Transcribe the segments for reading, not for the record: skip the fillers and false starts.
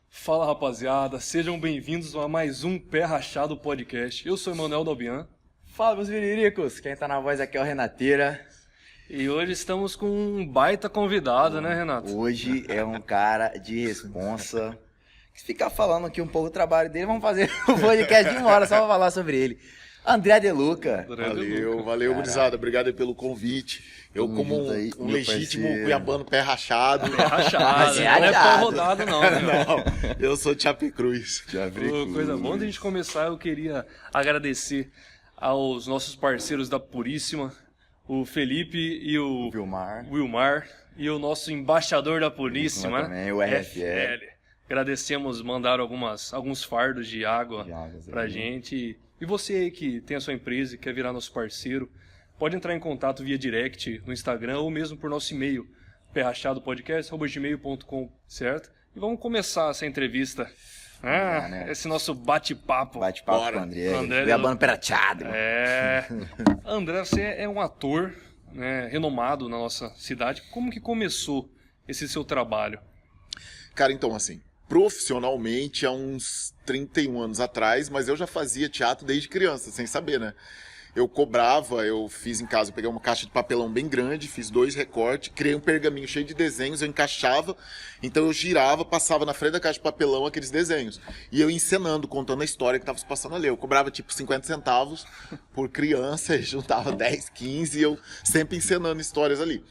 Fala rapaziada, sejam bem-vindos a mais um Pé Rachado Podcast. Eu sou Emanuel Dalbian. Fala meus viriricos, quem tá na voz aqui é o Renateira. E hoje estamos com um baita convidado, né, Renato? Hoje é um cara de responsa. Se ficar falando aqui um pouco do trabalho dele, vamos fazer um podcast de uma hora só pra falar sobre ele. André De Luca. Valeu, gurizada. Obrigado aí pelo convite. Eu, como um legítimo cuiabano pé rachado. Pé rachado, não é pau rodado não, né? Não, eu sou de Chapecruz. Coisa boa. Antes de a gente começar, eu queria agradecer aos nossos parceiros da Puríssima, o Felipe e o Wilmar e o nosso embaixador da Puríssima, também, o RFL. Agradecemos, mandaram alguns fardos de água pra gente. E você aí que tem a sua empresa e quer virar nosso parceiro, pode entrar em contato via direct no Instagram ou mesmo por nosso e-mail, perrachadopodcast@gmail.com, certo? E vamos começar essa entrevista. Esse nosso bate-papo. Bate-papo com o André. Cuiabano perachado. André, você é um ator, né, renomado na nossa cidade. Como que começou esse seu trabalho? Cara, então assim, profissionalmente há uns 31 anos atrás, mas eu já fazia teatro desde criança, sem saber, né? Eu cobrava, eu fiz em casa, eu peguei uma caixa de papelão bem grande, fiz 2 recortes, criei um pergaminho cheio de desenhos, eu encaixava, então eu girava, passava na frente da caixa de papelão aqueles desenhos. E eu encenando, contando a história que estava se passando ali. Eu cobrava tipo 50 centavos por criança, e juntava 10, 15, e eu sempre encenando histórias ali.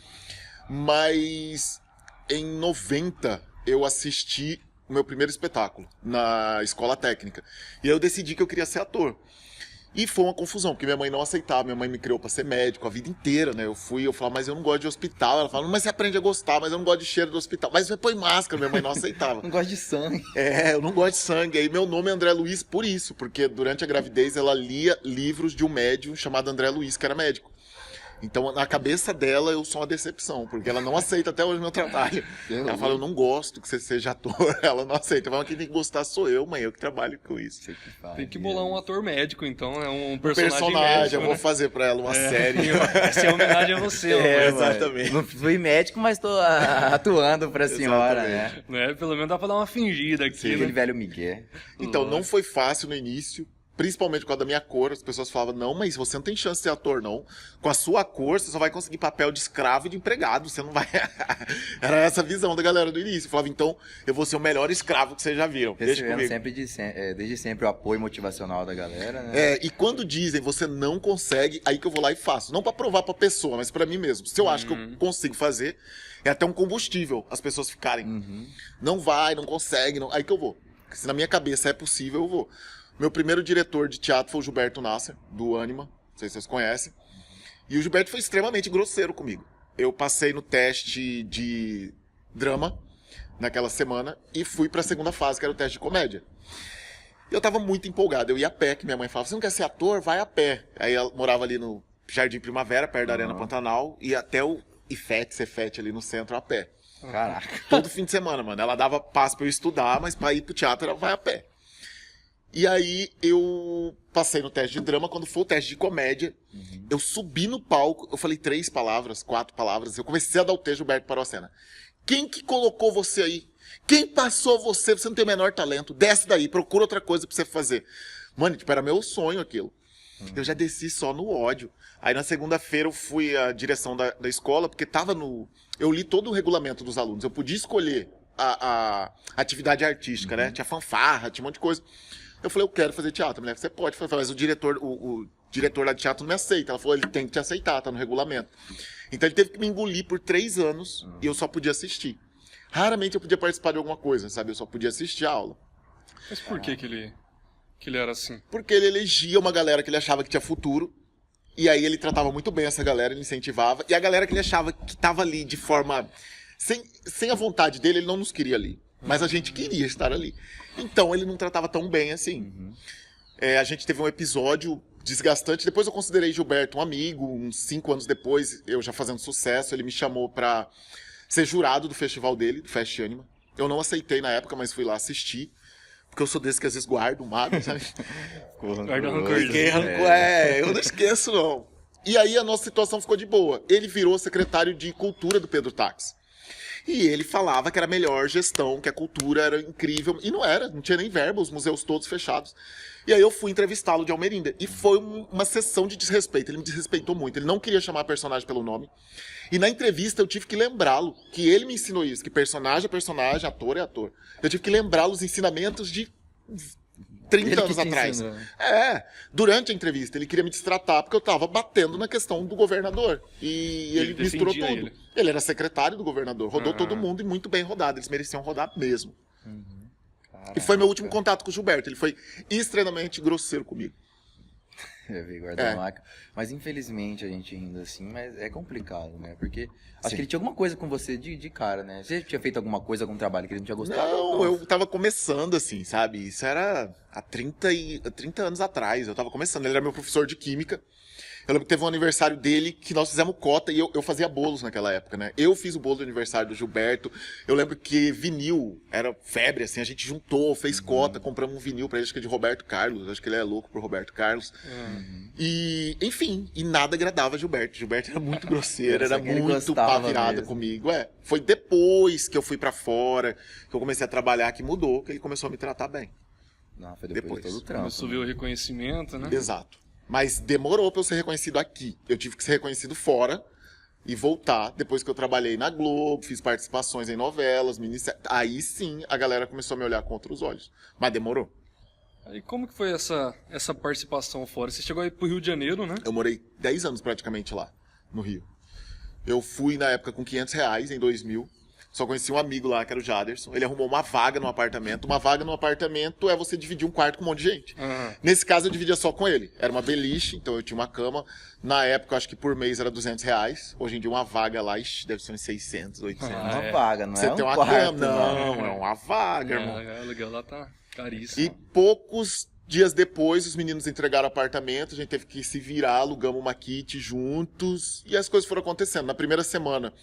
Mas em 90 eu assisti o meu primeiro espetáculo na escola técnica. E aí eu decidi que eu queria ser ator. E foi uma confusão, porque minha mãe não aceitava, minha mãe me criou pra ser médico a vida inteira, né? Eu falava, mas eu não gosto de hospital. Ela falava, mas você aprende a gostar, mas eu não gosto de cheiro do hospital. Mas você põe máscara, minha mãe não aceitava. Não gosto de sangue. Eu não gosto de sangue. Aí meu nome é André Luiz por isso, porque durante a gravidez ela lia livros de um médium chamado André Luiz, que era médico. Então, na cabeça dela, eu sou uma decepção, porque ela não aceita até hoje o meu trabalho. Ela fala, eu não gosto que você seja ator. Ela não aceita. Ela fala, quem tem que gostar sou eu, mãe, eu que trabalho com isso. Tem que bolar um ator médico, então, é um personagem médico, eu vou fazer pra ela uma série. Essa é homenagem a você, exatamente. Não fui médico, mas tô atuando pra senhora, né? Pelo menos dá pra dar uma fingida aqui. Sim, aquele velho Miguel. Então, não foi fácil no início. Principalmente por causa da minha cor, as pessoas falavam, não, mas você não tem chance de ser ator, não. Com a sua cor, você só vai conseguir papel de escravo e de empregado, você não vai... Era essa a visão da galera do início. Eu falava, então, eu vou ser o melhor escravo que vocês já viram. Recebendo desde sempre o apoio motivacional da galera, né? E quando dizem, você não consegue, aí que eu vou lá e faço. Não pra provar pra pessoa, mas pra mim mesmo. Se eu acho que eu consigo fazer, é até um combustível as pessoas ficarem. Não vai, não consegue, não... aí que eu vou. Porque se na minha cabeça é possível, eu vou. Meu primeiro diretor de teatro foi o Gilberto Nasser, do Anima, não sei se vocês conhecem. E o Gilberto foi extremamente grosseiro comigo. Eu passei no teste de drama naquela semana e fui pra segunda fase, que era o teste de comédia. Eu tava muito empolgado, eu ia a pé, que minha mãe falava, você não quer ser ator? Vai a pé. Aí ela morava ali no Jardim Primavera, perto da Arena Pantanal, e até o Cefete ali no centro a pé. Caraca. Todo fim de semana, mano. Ela dava passo pra eu estudar, mas pra ir pro teatro ela vai a pé. E aí eu passei no teste de drama, quando foi o teste de comédia, eu subi no palco, eu falei 3 palavras, 4 palavras, eu comecei a dar o texto, Gilberto parou a cena. Quem que colocou você aí? Quem passou você? Você não tem o menor talento, desce daí, procura outra coisa pra você fazer. Mano, tipo, era meu sonho aquilo. Eu já desci só no ódio. Aí na segunda-feira eu fui à direção da escola, porque tava no... Eu li todo o regulamento dos alunos, eu podia escolher a atividade artística, né? Tinha fanfarra, tinha um monte de coisa. Eu falei, eu quero fazer teatro. A mulher, você pode fazer, mas o diretor lá de teatro não me aceita. Ela falou, ele tem que te aceitar, tá no regulamento. Então ele teve que me engolir por 3 anos e eu só podia assistir. Raramente eu podia participar de alguma coisa, sabe? Eu só podia assistir a aula. Mas por que ele era assim? Porque ele elegia uma galera que ele achava que tinha futuro. E aí ele tratava muito bem essa galera, ele incentivava. E a galera que ele achava que estava ali de forma... Sem a vontade dele, ele não nos queria ali. Mas a gente queria estar ali. Então ele não tratava tão bem assim. A gente teve um episódio desgastante. Depois eu considerei Gilberto um amigo. Uns 5 anos depois, eu já fazendo sucesso, ele me chamou pra ser jurado do festival dele, do Fest Anima. Eu não aceitei na época, mas fui lá assistir. Porque eu sou desse que às vezes guardo um mago, sabe? Guarda rancor. Eu não esqueço, não. E aí a nossa situação ficou de boa. Ele virou secretário de cultura do Pedro Táxi. E ele falava que era a melhor gestão, que a cultura era incrível. E não era, não tinha nem verba, os museus todos fechados. E aí eu fui entrevistá-lo de Almerinda. E foi uma sessão de desrespeito. Ele me desrespeitou muito. Ele não queria chamar a personagem pelo nome. E na entrevista eu tive que lembrá-lo, que ele me ensinou isso, que personagem é personagem, ator é ator. Eu tive que lembrá-lo os ensinamentos de 30 anos atrás. Durante a entrevista, ele queria me destratar porque eu tava batendo na questão do governador. E ele misturou tudo. Ele era secretário do governador, rodou todo mundo e muito bem rodado. Eles mereciam rodar mesmo. E foi meu último contato com o Gilberto. Ele foi extremamente grosseiro comigo. Eu vi, guarda-máquina. Mas infelizmente a gente rindo assim, mas é complicado, né? Porque acho que ele tinha alguma coisa com você de cara, né? Você tinha feito alguma coisa, algum trabalho que ele não tinha gostado? Não, eu tava começando assim, sabe? Isso era há 30 anos atrás. Eu tava começando. Ele era meu professor de química. Eu lembro que teve um aniversário dele que nós fizemos cota e eu fazia bolos naquela época, né? Eu fiz o bolo do aniversário do Gilberto. Eu lembro que vinil era febre, assim. A gente juntou, fez cota, compramos um vinil pra ele, acho que é de Roberto Carlos. Acho que ele é louco por Roberto Carlos. E, enfim, e nada agradava Gilberto. Gilberto era muito grosseiro, era muito pá virada comigo. Foi depois que eu fui pra fora, que eu comecei a trabalhar, que mudou, que ele começou a me tratar bem. Não, foi depois de todo o trampo. Começou a ver o reconhecimento, né? Exato. Mas demorou pra eu ser reconhecido aqui. Eu tive que ser reconhecido fora e voltar. Depois que eu trabalhei na Globo, fiz participações em novelas, minisséries. Aí sim a galera começou a me olhar com outros olhos. Mas demorou. E como que foi essa participação fora? Você chegou aí pro Rio de Janeiro, né? Eu morei 10 anos praticamente lá, no Rio. Eu fui na época com R$500 em 2000. Só conheci um amigo lá, que era o Jaderson. Ele arrumou uma vaga no apartamento. Uma vaga no apartamento é você dividir um quarto com um monte de gente. Nesse caso, eu dividia só com ele. Era uma beliche, então eu tinha uma cama. Na época, eu acho que por mês era R$200. Hoje em dia, uma vaga lá, deve ser uns 600, 800. Uma vaga, não você é tem um uma quarto, cama. Não, é uma vaga, irmão. O aluguel lá tá caríssimo. E poucos dias depois, os meninos entregaram o apartamento. A gente teve que se virar, alugamos uma kit juntos. E as coisas foram acontecendo. Na primeira semana...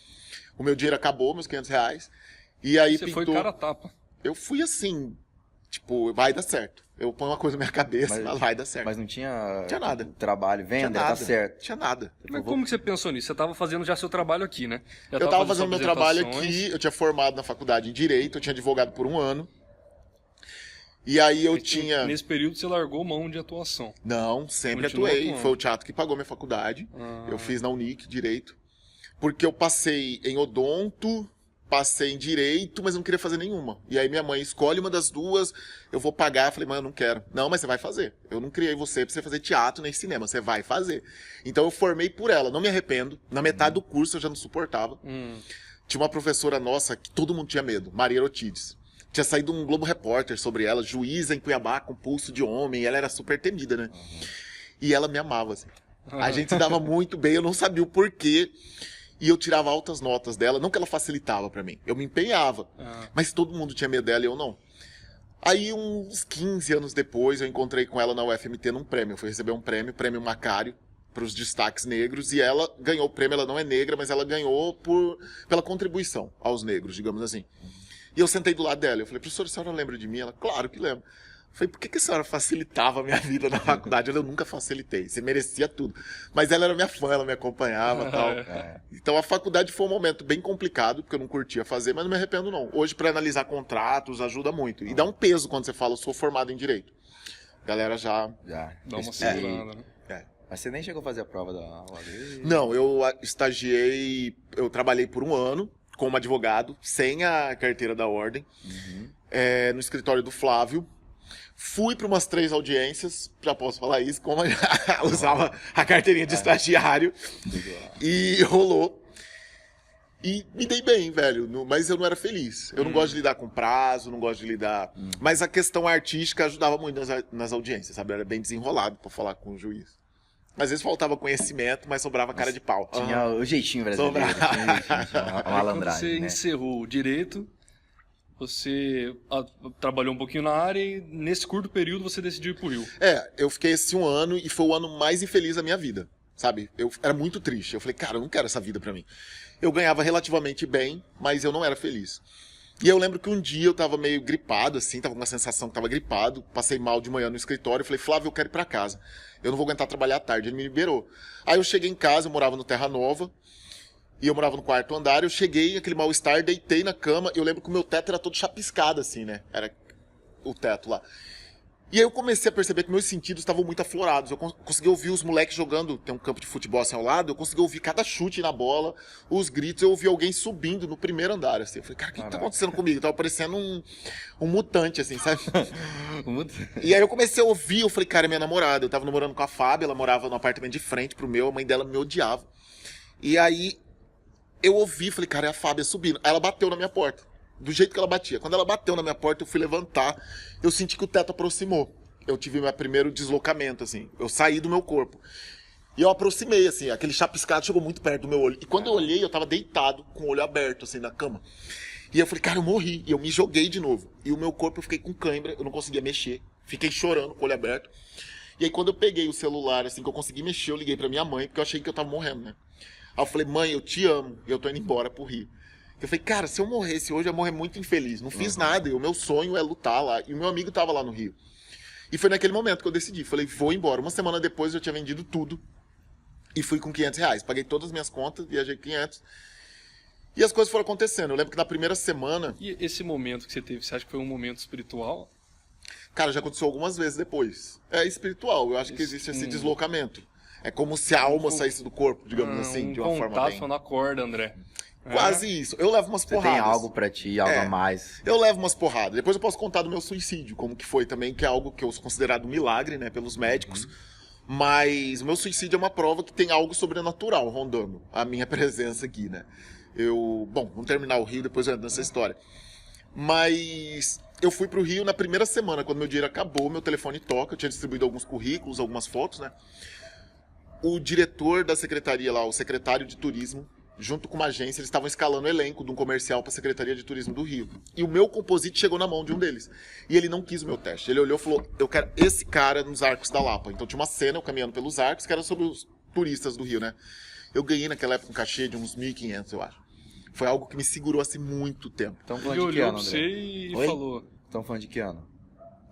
O meu dinheiro acabou, meus R$500. E aí Você foi cara a tapa. Eu fui assim, tipo, vai dar certo. Eu ponho uma coisa na minha cabeça, mas vai dar certo. Mas não tinha nada. Trabalho, venda, tá certo. Tinha nada. Mas como que você pensou nisso? Você tava fazendo já seu trabalho aqui, né? Eu tava fazendo meu trabalho aqui, eu tinha formado na faculdade em Direito, eu tinha advogado por 1 ano. E aí eu tinha... Nesse período você largou mão de atuação? Não, sempre atuei. Atuando. Foi o teatro que pagou minha faculdade. Eu fiz na Unic, Direito. Porque eu passei em odonto, passei em direito, mas não queria fazer nenhuma. E aí minha mãe escolhe uma das duas, eu vou pagar. Eu falei, mãe, eu não quero. Não, mas você vai fazer. Eu não criei você pra você fazer teatro nem cinema, você vai fazer. Então eu formei por ela, não me arrependo. Na metade do curso eu já não suportava. Tinha uma professora nossa que todo mundo tinha medo, Maria Erotides. Tinha saído um Globo Repórter sobre ela, juíza em Cuiabá com pulso de homem, ela era super temida, né? E ela me amava, assim. A gente se dava muito bem, eu não sabia o porquê. E eu tirava altas notas dela, não que ela facilitava pra mim. Eu me empenhava, mas todo mundo tinha medo dela e eu não. Aí, uns 15 anos depois, eu encontrei com ela na UFMT num prêmio. Eu fui receber um prêmio Macário, para os destaques negros. E ela ganhou o prêmio, ela não é negra, mas ela ganhou pela contribuição aos negros, digamos assim. E eu sentei do lado dela. Eu falei, professora, a senhora lembra de mim? Ela, claro que lembra. Eu falei, por que a senhora facilitava a minha vida na faculdade? Eu nunca facilitei, você merecia tudo. Mas ela era minha fã, ela me acompanhava e tal. Então a faculdade foi um momento bem complicado, porque eu não curtia fazer, mas não me arrependo não. Hoje, para analisar contratos, ajuda muito. E dá um peso quando você fala, eu sou formado em Direito. A galera já dá uma segurada, né? Mas você nem chegou a fazer a prova da OAB? Não, eu estagiei, eu trabalhei por 1 ano como advogado, sem a carteira da ordem, no escritório do Flávio. Fui para umas 3 audiências, já posso falar isso, como eu usava a carteirinha de estagiário. E rolou. E me dei bem, velho, mas eu não era feliz. Eu não gosto de lidar com prazo, não gosto de lidar... Mas a questão artística ajudava muito nas audiências, sabe? Eu era bem desenrolado para falar com o juiz. Às vezes faltava conhecimento, mas sobrava cara de pau. Tinha o jeitinho brasileiro, tinha a malandragem, você né? encerrou o Direito... Você trabalhou um pouquinho na área e nesse curto período você decidiu ir pro Rio. Eu fiquei esse 1 ano e foi o ano mais infeliz da minha vida, sabe? Eu era muito triste. Eu falei, cara, eu não quero essa vida pra mim. Eu ganhava relativamente bem, mas eu não era feliz. E eu lembro que um dia eu tava meio gripado, assim, tava com uma sensação que tava gripado, passei mal de manhã no escritório, falei, Flávio, eu quero ir pra casa. Eu não vou aguentar trabalhar à tarde, ele me liberou. Aí eu cheguei em casa, eu morava no Terra Nova, E eu morava no 4º andar, eu cheguei, aquele mal-estar, deitei na cama, eu lembro que o meu teto era todo chapiscado, assim, né? Era o teto lá. E aí eu comecei a perceber que meus sentidos estavam muito aflorados. Eu consegui ouvir os moleques jogando, tem um campo de futebol assim ao lado, eu consegui ouvir cada chute na bola, os gritos, eu ouvi alguém subindo no 1º andar, assim. Eu falei, cara, o que tá acontecendo comigo? Eu tava parecendo um mutante, assim, sabe? E aí eu comecei a ouvir, eu falei, cara, é minha namorada. Eu tava namorando com a Fábia, ela morava no apartamento de frente pro meu, a mãe dela me odiava. E aí eu ouvi, falei, cara, é a Fábia subindo. Aí ela bateu na minha porta. Do jeito que ela batia. Quando ela bateu na minha porta, eu fui levantar, eu senti que o teto aproximou. Eu tive meu primeiro deslocamento, assim. Eu saí do meu corpo. E eu aproximei, assim, aquele chapiscado chegou muito perto do meu olho. E quando eu olhei, eu tava deitado, com o olho aberto, assim, na cama. E eu falei, cara, eu morri. E eu me joguei de novo. E o meu corpo, eu fiquei com cãibra, eu não conseguia mexer. Fiquei chorando, com o olho aberto. E aí, quando eu peguei o celular, assim, que eu consegui mexer, eu liguei pra minha mãe, porque eu achei que eu tava morrendo, né? Aí eu falei, mãe, eu te amo. E eu tô indo embora pro Rio. Eu falei, cara, se eu morresse hoje, eu ia morrer muito infeliz. Não fiz nada, e o meu sonho é lutar lá. E o meu amigo tava lá no Rio. E foi naquele momento que eu decidi. Falei, vou embora. Uma semana depois eu tinha vendido tudo. E fui com R$500. Paguei todas as minhas contas, viajei 500. E as coisas foram acontecendo. Eu lembro que na primeira semana... E esse momento que você teve, você acha que foi um momento espiritual? Cara, já aconteceu algumas vezes depois. É espiritual, eu acho que existe esse deslocamento. É como se a alma saísse do corpo, digamos assim, de uma forma bem... na corda, André. Quase isso. Eu levo umas porradas. Você tem algo pra ti, algo a mais. Eu levo umas porradas. Depois eu posso contar do meu suicídio, como que foi também, que é algo que eu sou considerado um milagre, né, pelos médicos. Mas o meu suicídio é uma prova que tem algo sobrenatural rondando a minha presença aqui, né. Bom, vamos terminar o Rio, depois eu entro nessa história. Mas eu fui pro Rio na primeira semana, quando meu dinheiro acabou, meu telefone toca, eu tinha distribuído alguns currículos, algumas fotos, né. O diretor da secretaria lá, o secretário de turismo, junto com uma agência, eles estavam escalando o elenco de um comercial para a Secretaria de Turismo do Rio. E o meu composite chegou na mão de um deles. E ele não quis o meu teste. Ele olhou e falou, eu quero esse cara nos Arcos da Lapa. Então tinha uma cena, eu caminhando pelos Arcos, que era sobre os turistas do Rio, né? Eu ganhei naquela época um cachê de uns 1.500, eu acho. Foi algo que me segurou assim muito tempo. Então Ele falando de que olhou ano, pra André? você e Oi? falou... Estão falando de que ano?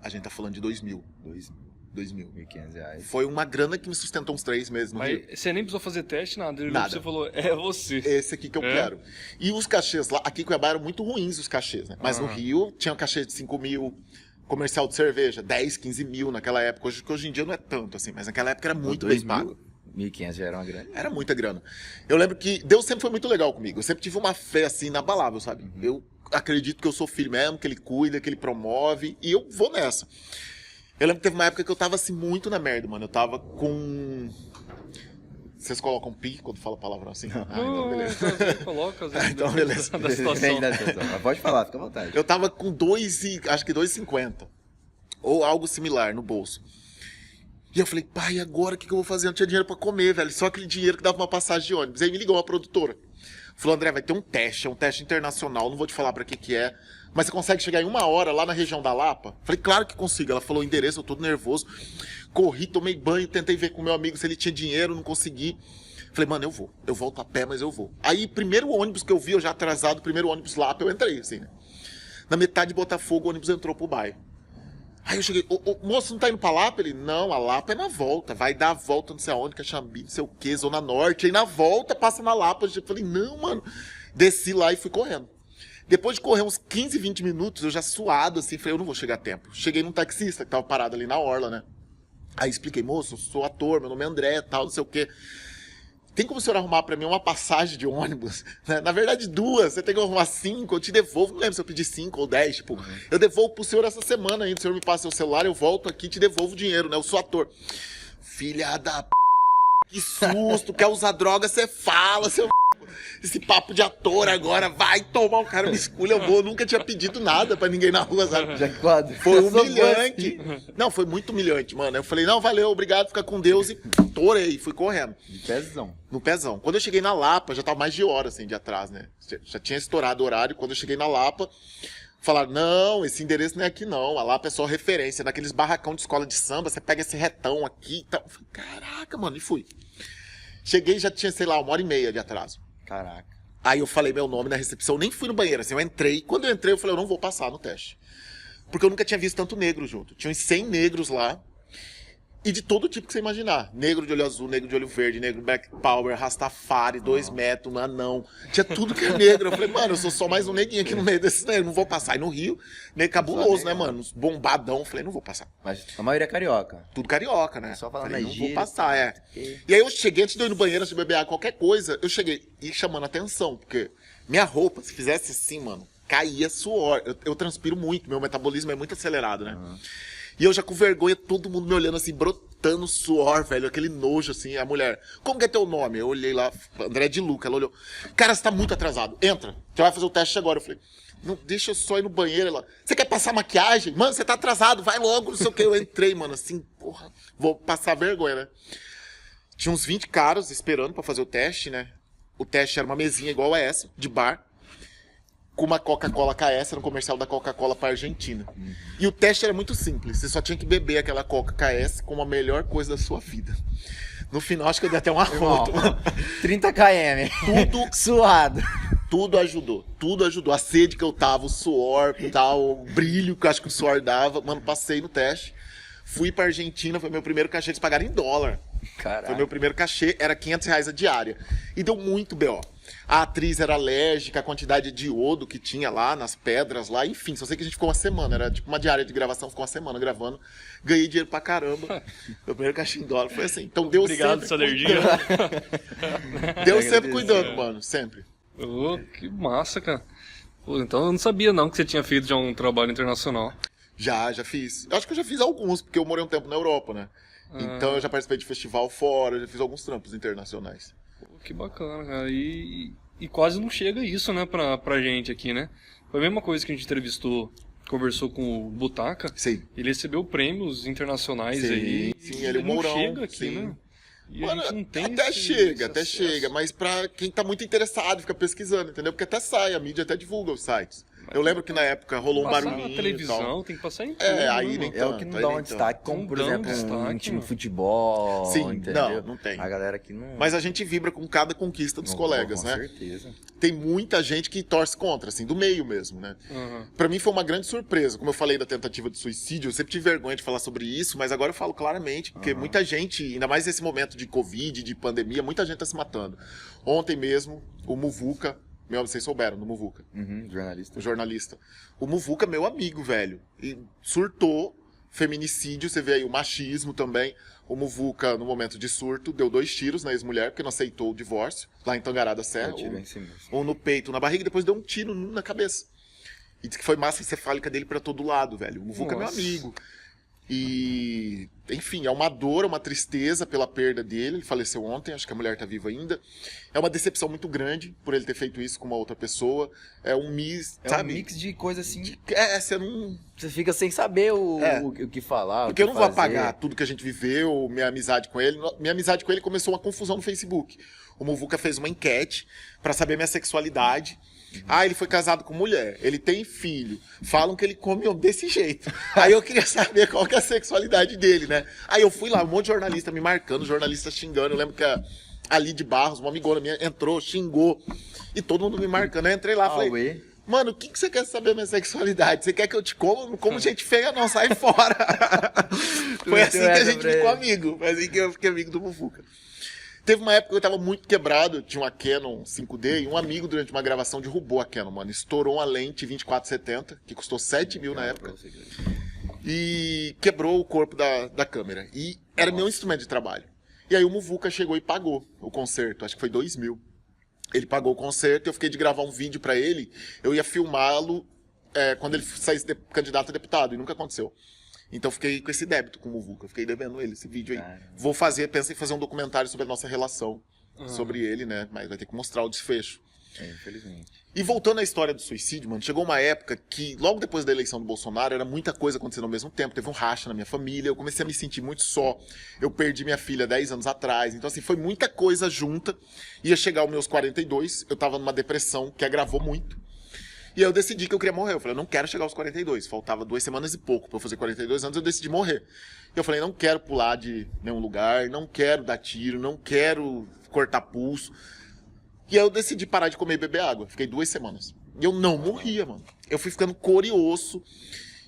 A gente tá falando de 2000. 2000. R$1.500. Foi uma grana que me sustentou uns 3 meses no Rio. Mas você nem precisou fazer teste, nada. Ele olhou Nada. pra você e falou, é você. Esse aqui que eu quero. E os cachês lá, aqui em Cuiabá eram muito ruins os cachês, né? Mas no Rio tinha um cachê de 5 mil, comercial de cerveja, 10, 15 mil naquela época. Hoje em dia não é tanto assim, mas naquela época era muito bem pago. 1.500 já era uma grana. Era muita grana. Eu lembro que Deus sempre foi muito legal comigo. Eu sempre tive uma fé assim inabalável, sabe? Eu acredito que eu sou filho mesmo, que ele cuida, que ele promove, e eu vou nessa. Eu lembro que teve uma época que eu tava assim muito na merda, mano. Eu tava com... Vocês colocam pi quando fala palavrão assim? Não, beleza. Coloca, às vezes, então, beleza. da situação. Mas pode falar, fica à vontade. Eu tava com acho que 2,50. Ou algo similar no bolso. E eu falei, pai, agora o que eu vou fazer? Eu não tinha dinheiro pra comer, velho. Só aquele dinheiro que dava uma passagem de ônibus. Aí me ligou uma produtora. Falou, André, vai ter um teste. É um teste internacional. Não vou te falar pra que é. Mas você consegue chegar em 1 hora lá na região da Lapa? Falei, claro que consigo. Ela falou o endereço, eu tô todo nervoso. Corri, tomei banho, tentei ver com o meu amigo se ele tinha dinheiro, não consegui. Falei, mano, eu vou. Eu volto a pé, mas eu vou. Aí, primeiro ônibus que eu vi, eu já atrasado, primeiro ônibus Lapa, eu entrei, assim, né? Na metade de Botafogo, o ônibus entrou pro bairro. Aí eu cheguei, o moço não tá indo pra Lapa? Ele, não, a Lapa é na volta. Vai dar a volta não sei aonde, Caxambi, não sei o quê, Zona Norte. Aí na volta, passa na Lapa. Eu falei, não, mano. Desci lá e fui correndo. Depois de correr uns 15, 20 minutos, eu já suado, assim, falei, eu não vou chegar a tempo. Cheguei num taxista que tava parado ali na orla, né? Aí expliquei, moço, eu sou ator, meu nome é André, tal, não sei o quê. Tem como o senhor arrumar pra mim uma passagem de ônibus? Na verdade, 2, você tem que arrumar 5, eu te devolvo. Não lembro se eu pedi 5 ou 10, tipo, eu devolvo pro senhor essa semana ainda. O senhor me passa seu celular, eu volto aqui e te devolvo o dinheiro, né? Eu sou ator. Filha da p... Que susto, quer usar droga, você fala, seu... Esse papo de ator agora, vai tomar o cara, me esculha, eu nunca tinha pedido nada pra ninguém na rua, sabe? Já quadro. Foi humilhante. Não, foi muito humilhante, mano. Eu falei, não, valeu, obrigado, fica com Deus e torei, fui correndo. De pezão. No pezão. Quando eu cheguei na Lapa, já tava mais de hora, assim, de atrás, né? Já tinha estourado o horário. Quando eu cheguei na Lapa, falaram, não, esse endereço não é aqui não, a Lapa é só referência. Naqueles barracão de escola de samba, você pega esse retão aqui e tal. Eu falei, caraca, mano, e fui. Cheguei e já tinha, sei lá, 1h30 de atraso. Caraca. Aí eu falei meu nome na recepção, nem fui no banheiro, assim, eu entrei. Quando eu entrei, eu falei, eu não vou passar no teste. Porque eu nunca tinha visto tanto negro junto. Tinha uns 100 negros lá. E de todo tipo que você imaginar. Negro de olho azul, negro de olho verde, negro black power, rastafari, 2 metros, um anão. Tinha tudo que é negro. Eu falei, mano, eu sou só mais um neguinho aqui no meio desses negros. Não vou passar. E no Rio, negro cabuloso, né, mano? Uns bombadão. Eu falei, não vou passar. Mas a maioria é carioca. Tudo carioca, né? Só falando falei, aí, não vou passar, é. E aí eu cheguei, antes de eu ir no banheiro, antes de beber água, qualquer coisa, eu cheguei e chamando atenção. Porque minha roupa, se fizesse assim, mano, caía suor. Eu transpiro muito, meu metabolismo é muito acelerado, né? E eu já com vergonha, todo mundo me olhando assim, brotando suor, velho, aquele nojo assim. A mulher, como que é teu nome? Eu olhei lá, André de Luca, ela olhou. Cara, você tá muito atrasado, entra, você vai fazer o teste agora. Eu falei, não, deixa eu só ir no banheiro. Ela, você quer passar maquiagem? Mano, você tá atrasado, vai logo, não sei o que. Eu entrei, mano, assim, porra, vou passar vergonha, né? Tinha uns 20 caras esperando pra fazer o teste, né? O teste era uma mesinha igual a essa, de bar, com uma Coca-Cola KS, era um comercial da Coca-Cola pra Argentina. E o teste era muito simples, você só tinha que beber aquela Coca KS como a melhor coisa da sua vida. No final, acho que eu dei até uma foto. 30 km. Tudo suado. Tudo ajudou. A sede que eu tava, o suor, tal, o brilho que eu acho que o suor dava. Mano, passei no teste. Fui pra Argentina, foi meu primeiro cachê, eles pagaram em dólar. Caraca. Foi meu primeiro cachê, era R$500 a diária. E deu muito B.O. A atriz era alérgica, a quantidade de iodo que tinha lá, nas pedras lá, enfim, só sei que a gente ficou uma semana, era tipo uma diária de gravação, ficou uma semana gravando, ganhei dinheiro pra caramba, meu primeiro cachê em dólar foi assim, então Deus Obrigado, sempre alergia. Deus sempre cuidando, mano, sempre. Oh, que massa, cara. Pô, então eu não sabia não que você tinha feito já um trabalho internacional. Já fiz, eu acho que eu já fiz alguns, porque eu morei um tempo na Europa, né, então eu já participei de festival fora, já fiz alguns trampos internacionais. Pô, que bacana, cara. E quase não chega isso, né, pra gente aqui, né? Foi a mesma coisa que a gente conversou com o Butaca. Sim. Ele recebeu prêmios internacionais aí. Sim, ele não Mourão, chega aqui, sim. né? E Mano, a gente não tem até esse chega, mas pra quem tá muito interessado, fica pesquisando, entendeu? Porque até sai, a mídia até divulga os sites. Eu lembro que na época rolou um barulhinho na televisão, e tal. tem que passar em tudo, aí né, nem mano? É o que não dá um destaque, como, por exemplo, um time de futebol, Sim, entendeu? não tem. A galera aqui não... Mas a gente vibra com cada conquista dos colegas, né? Com certeza. Tem muita gente que torce contra, assim, do meio mesmo, né? Pra mim foi uma grande surpresa. Como eu falei da tentativa de suicídio, eu sempre tive vergonha de falar sobre isso, mas agora eu falo claramente, porque muita gente, ainda mais nesse momento de Covid, de pandemia, muita gente tá se matando. Ontem mesmo, o Muvuca, vocês souberam do Muvuca. Jornalista. O jornalista. O Muvuca, meu amigo, velho. E surtou, feminicídio, você vê aí o machismo também. O Muvuca, no momento de surto, deu 2 tiros na ex-mulher, porque não aceitou o divórcio, lá em Tangará da Serra. Um no peito, na barriga, e depois deu um tiro na cabeça. E disse que foi massa encefálica dele pra todo lado, velho. O Muvuca é meu amigo. E, enfim, é uma dor, uma tristeza pela perda dele. Ele faleceu ontem, acho que a mulher tá viva ainda. É uma decepção muito grande por ele ter feito isso com uma outra pessoa. É um mix, sabe? Um mix de coisa assim. Você não... Você fica sem saber o que falar. Porque o que eu não vou fazer. apagar tudo que a gente viveu, minha amizade com ele. Minha amizade com ele começou uma confusão no Facebook. O Muvuca fez uma enquete pra saber minha sexualidade. Ele foi casado com mulher, ele tem filho, falam que ele come homem desse jeito. Aí eu queria saber qual que é a sexualidade dele, né? Aí eu fui lá, um monte de jornalista me marcando, jornalista xingando. Eu lembro que a Lid Barros, uma amigona minha, entrou, xingou, e todo mundo me marcando. Eu entrei lá e falei, mano, o que você quer saber da minha sexualidade? Você quer que eu te coma? Não como gente feia não, sai fora. Foi assim que a gente ficou amigo, foi assim que eu fiquei amigo do Muvuca. Teve uma época que eu tava muito quebrado, eu tinha uma Canon 5D, e um amigo durante uma gravação derrubou a Canon, mano. Estourou uma lente 24-70, que custou 7 mil na época, e quebrou o corpo da câmera. E era meu instrumento de trabalho. E aí o Muvuca chegou e pagou o concerto, acho que foi 2 mil. Ele pagou o concerto, eu fiquei de gravar um vídeo pra ele, eu ia filmá-lo quando ele saísse candidato a deputado, e nunca aconteceu. Então eu fiquei com esse débito com o Muvuca, eu fiquei devendo ele esse vídeo aí. Vou pensei em fazer um documentário sobre a nossa relação, sobre ele, né? Mas vai ter que mostrar o desfecho. Infelizmente. E voltando à história do suicídio, mano, chegou uma época que, logo depois da eleição do Bolsonaro, era muita coisa acontecendo ao mesmo tempo. Teve um racha na minha família, eu comecei a me sentir muito só. Eu perdi minha filha 10 anos atrás. Então, assim, foi muita coisa junta. Ia chegar aos meus 42, eu tava numa depressão que agravou muito. E aí eu decidi que eu queria morrer. Eu falei, eu não quero chegar aos 42. Faltava 2 semanas e pouco pra eu fazer 42 anos, eu decidi morrer. E eu falei, não quero pular de nenhum lugar, não quero dar tiro, não quero cortar pulso. E aí eu decidi parar de comer e beber água. Fiquei 2 semanas. E eu não morria, mano. Eu fui ficando cor e osso.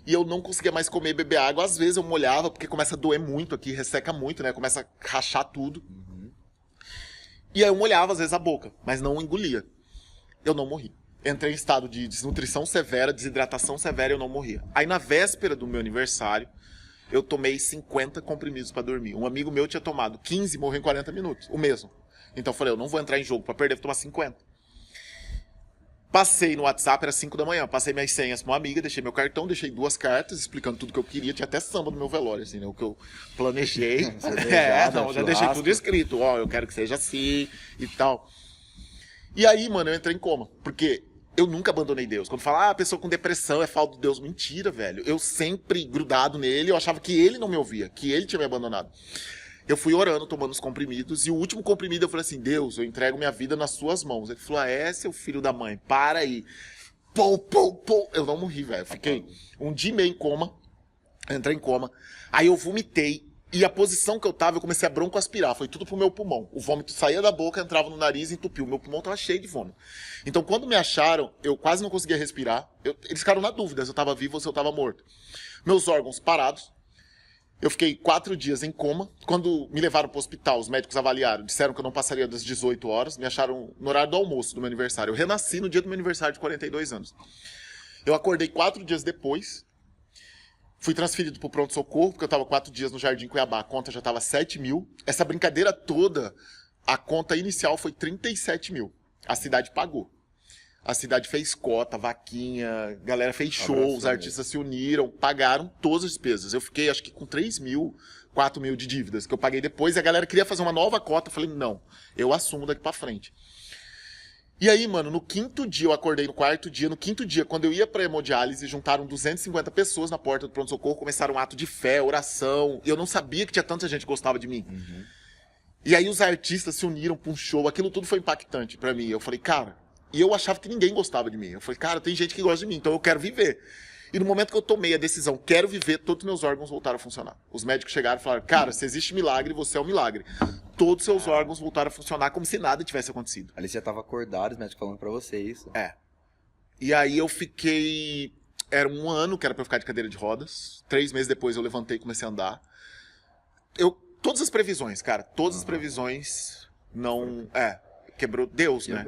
e eu não conseguia mais comer e beber água. Às vezes eu molhava, porque começa a doer muito aqui, resseca muito, né? Começa a rachar tudo. E aí eu molhava, às vezes, a boca, mas não engolia. Eu não morri. Entrei em estado de desnutrição severa, desidratação severa e eu não morria. Aí na véspera do meu aniversário, eu tomei 50 comprimidos pra dormir. Um amigo meu tinha tomado 15 e morreu em 40 minutos, o mesmo. Então eu falei, eu não vou entrar em jogo pra perder, vou tomar 50. Passei no WhatsApp, era 5 da manhã, passei minhas senhas pra uma amiga, deixei meu cartão, deixei 2 cartas explicando tudo que eu queria. Tinha até samba no meu velório, assim, né? O que eu planejei. Já deixei tudo escrito. Ó, eu quero que seja assim e tal. E aí, mano, eu entrei em coma. Porque eu nunca abandonei Deus. Quando fala, a pessoa com depressão é falta de Deus. Mentira, velho. Eu sempre grudado nele, eu achava que ele não me ouvia, que ele tinha me abandonado. Eu fui orando, tomando os comprimidos, e o último comprimido eu falei assim, Deus, eu entrego minha vida nas suas mãos. Ele falou, seu filho da mãe, para aí. Pô. Eu não morri, velho. Fiquei um dia e meio em coma, entrei em coma, aí eu vomitei, e a posição que eu tava, eu comecei a broncoaspirar, foi tudo pro meu pulmão. O vômito saía da boca, entrava no nariz e entupiu. Meu pulmão tava cheio de vômito. Então, quando me acharam, eu quase não conseguia respirar. Eles ficaram na dúvida se eu tava vivo ou se eu tava morto. Meus órgãos parados. Eu fiquei 4 dias em coma. Quando me levaram pro hospital, os médicos avaliaram, disseram que eu não passaria das 18 horas. Me acharam no horário do almoço do meu aniversário. Eu renasci no dia do meu aniversário de 42 anos. Eu acordei 4 dias depois. Fui transferido pro pronto-socorro, porque eu tava 4 dias no Jardim Cuiabá. A conta já tava 7 mil. Essa brincadeira toda, a conta inicial foi 37 mil. A cidade pagou. A cidade fez cota, vaquinha, a galera fez show, os artistas se uniram, pagaram todas as despesas. Eu fiquei, acho que com 3 mil, 4 mil de dívidas, que eu paguei depois, e a galera queria fazer uma nova cota. Eu falei, não, eu assumo daqui pra frente. E aí, mano, no 5º dia, eu acordei no 4º dia, no 5º dia, quando eu ia pra hemodiálise, juntaram 250 pessoas na porta do pronto-socorro, começaram um ato de fé, oração, e eu não sabia que tinha tanta gente que gostava de mim. E aí os artistas se uniram pra um show, aquilo tudo foi impactante pra mim. Eu falei, cara, e eu achava que ninguém gostava de mim. Eu falei, cara, tem gente que gosta de mim, então eu quero viver. E no momento que eu tomei a decisão, quero viver, todos os meus órgãos voltaram a funcionar. Os médicos chegaram e falaram, cara, se existe milagre, você é um milagre. Todos os seus órgãos voltaram a funcionar como se nada tivesse acontecido. Ali você já tava acordado, os médicos falando pra você isso. E aí eu fiquei... Era 1 ano que era pra eu ficar de cadeira de rodas. 3 meses depois eu levantei e comecei a andar. Todas as previsões, cara, todas as previsões não... Quebrou Deus, né?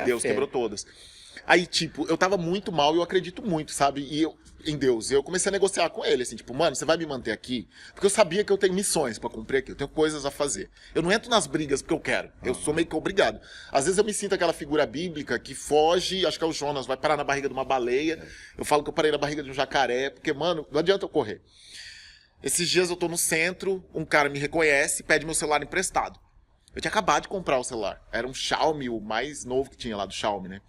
Deus quebrou todas. Aí, tipo, eu tava muito mal e eu acredito muito, sabe? Em Deus. E eu comecei a negociar com ele, assim, tipo, mano, você vai me manter aqui? Porque eu sabia que eu tenho missões pra cumprir aqui, eu tenho coisas a fazer. Eu não entro nas brigas porque eu quero. Eu sou meio que obrigado. Às vezes eu me sinto aquela figura bíblica que foge, acho que é o Jonas, vai parar na barriga de uma baleia. Eu falo que eu parei na barriga de um jacaré, porque, mano, não adianta eu correr. Esses dias eu tô no centro, um cara me reconhece e pede meu celular emprestado. Eu tinha acabado de comprar o celular. Era um Xiaomi, o mais novo que tinha lá do Xiaomi, né?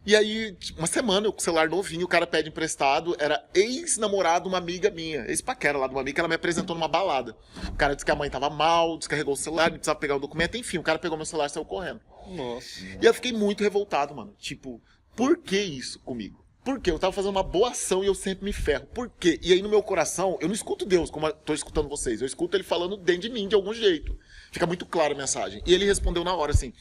E aí, uma semana, eu com o celular novinho, o cara pede emprestado. Era ex-namorado de uma amiga minha. Ex-paquera lá de uma amiga que ela me apresentou numa balada. O cara disse que a mãe tava mal, descarregou o celular, não precisava pegar o documento. Enfim, o cara pegou meu celular e saiu correndo. Nossa. E eu fiquei muito revoltado, mano. Tipo, por que isso comigo? Por quê? Eu tava fazendo uma boa ação e eu sempre me ferro. Por quê? E aí no meu coração, eu não escuto Deus como eu tô escutando vocês. Eu escuto ele falando dentro de mim de algum jeito. Fica muito clara a mensagem. E ele respondeu na hora assim,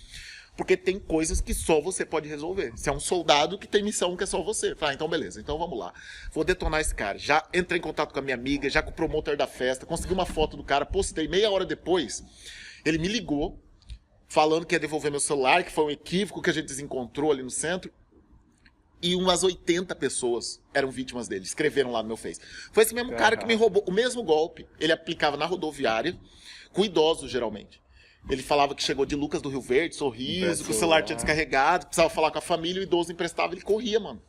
porque tem coisas que só você pode resolver. Você é um soldado que tem missão que é só você. Fala, então beleza, então vamos lá. Vou detonar esse cara. Já entrei em contato com a minha amiga, já com o promotor da festa, consegui uma foto do cara, postei. Meia hora depois, ele me ligou, falando que ia devolver meu celular, que foi um equívoco que a gente desencontrou ali no centro. E umas 80 pessoas eram vítimas dele, escreveram lá no meu Face. Foi esse mesmo cara que me roubou o mesmo golpe. Ele aplicava na rodoviária, com idosos geralmente. Ele falava que chegou de Lucas do Rio Verde, Sorriso, que o celular tinha descarregado, precisava falar com a família, o idoso emprestava, ele corria, mano.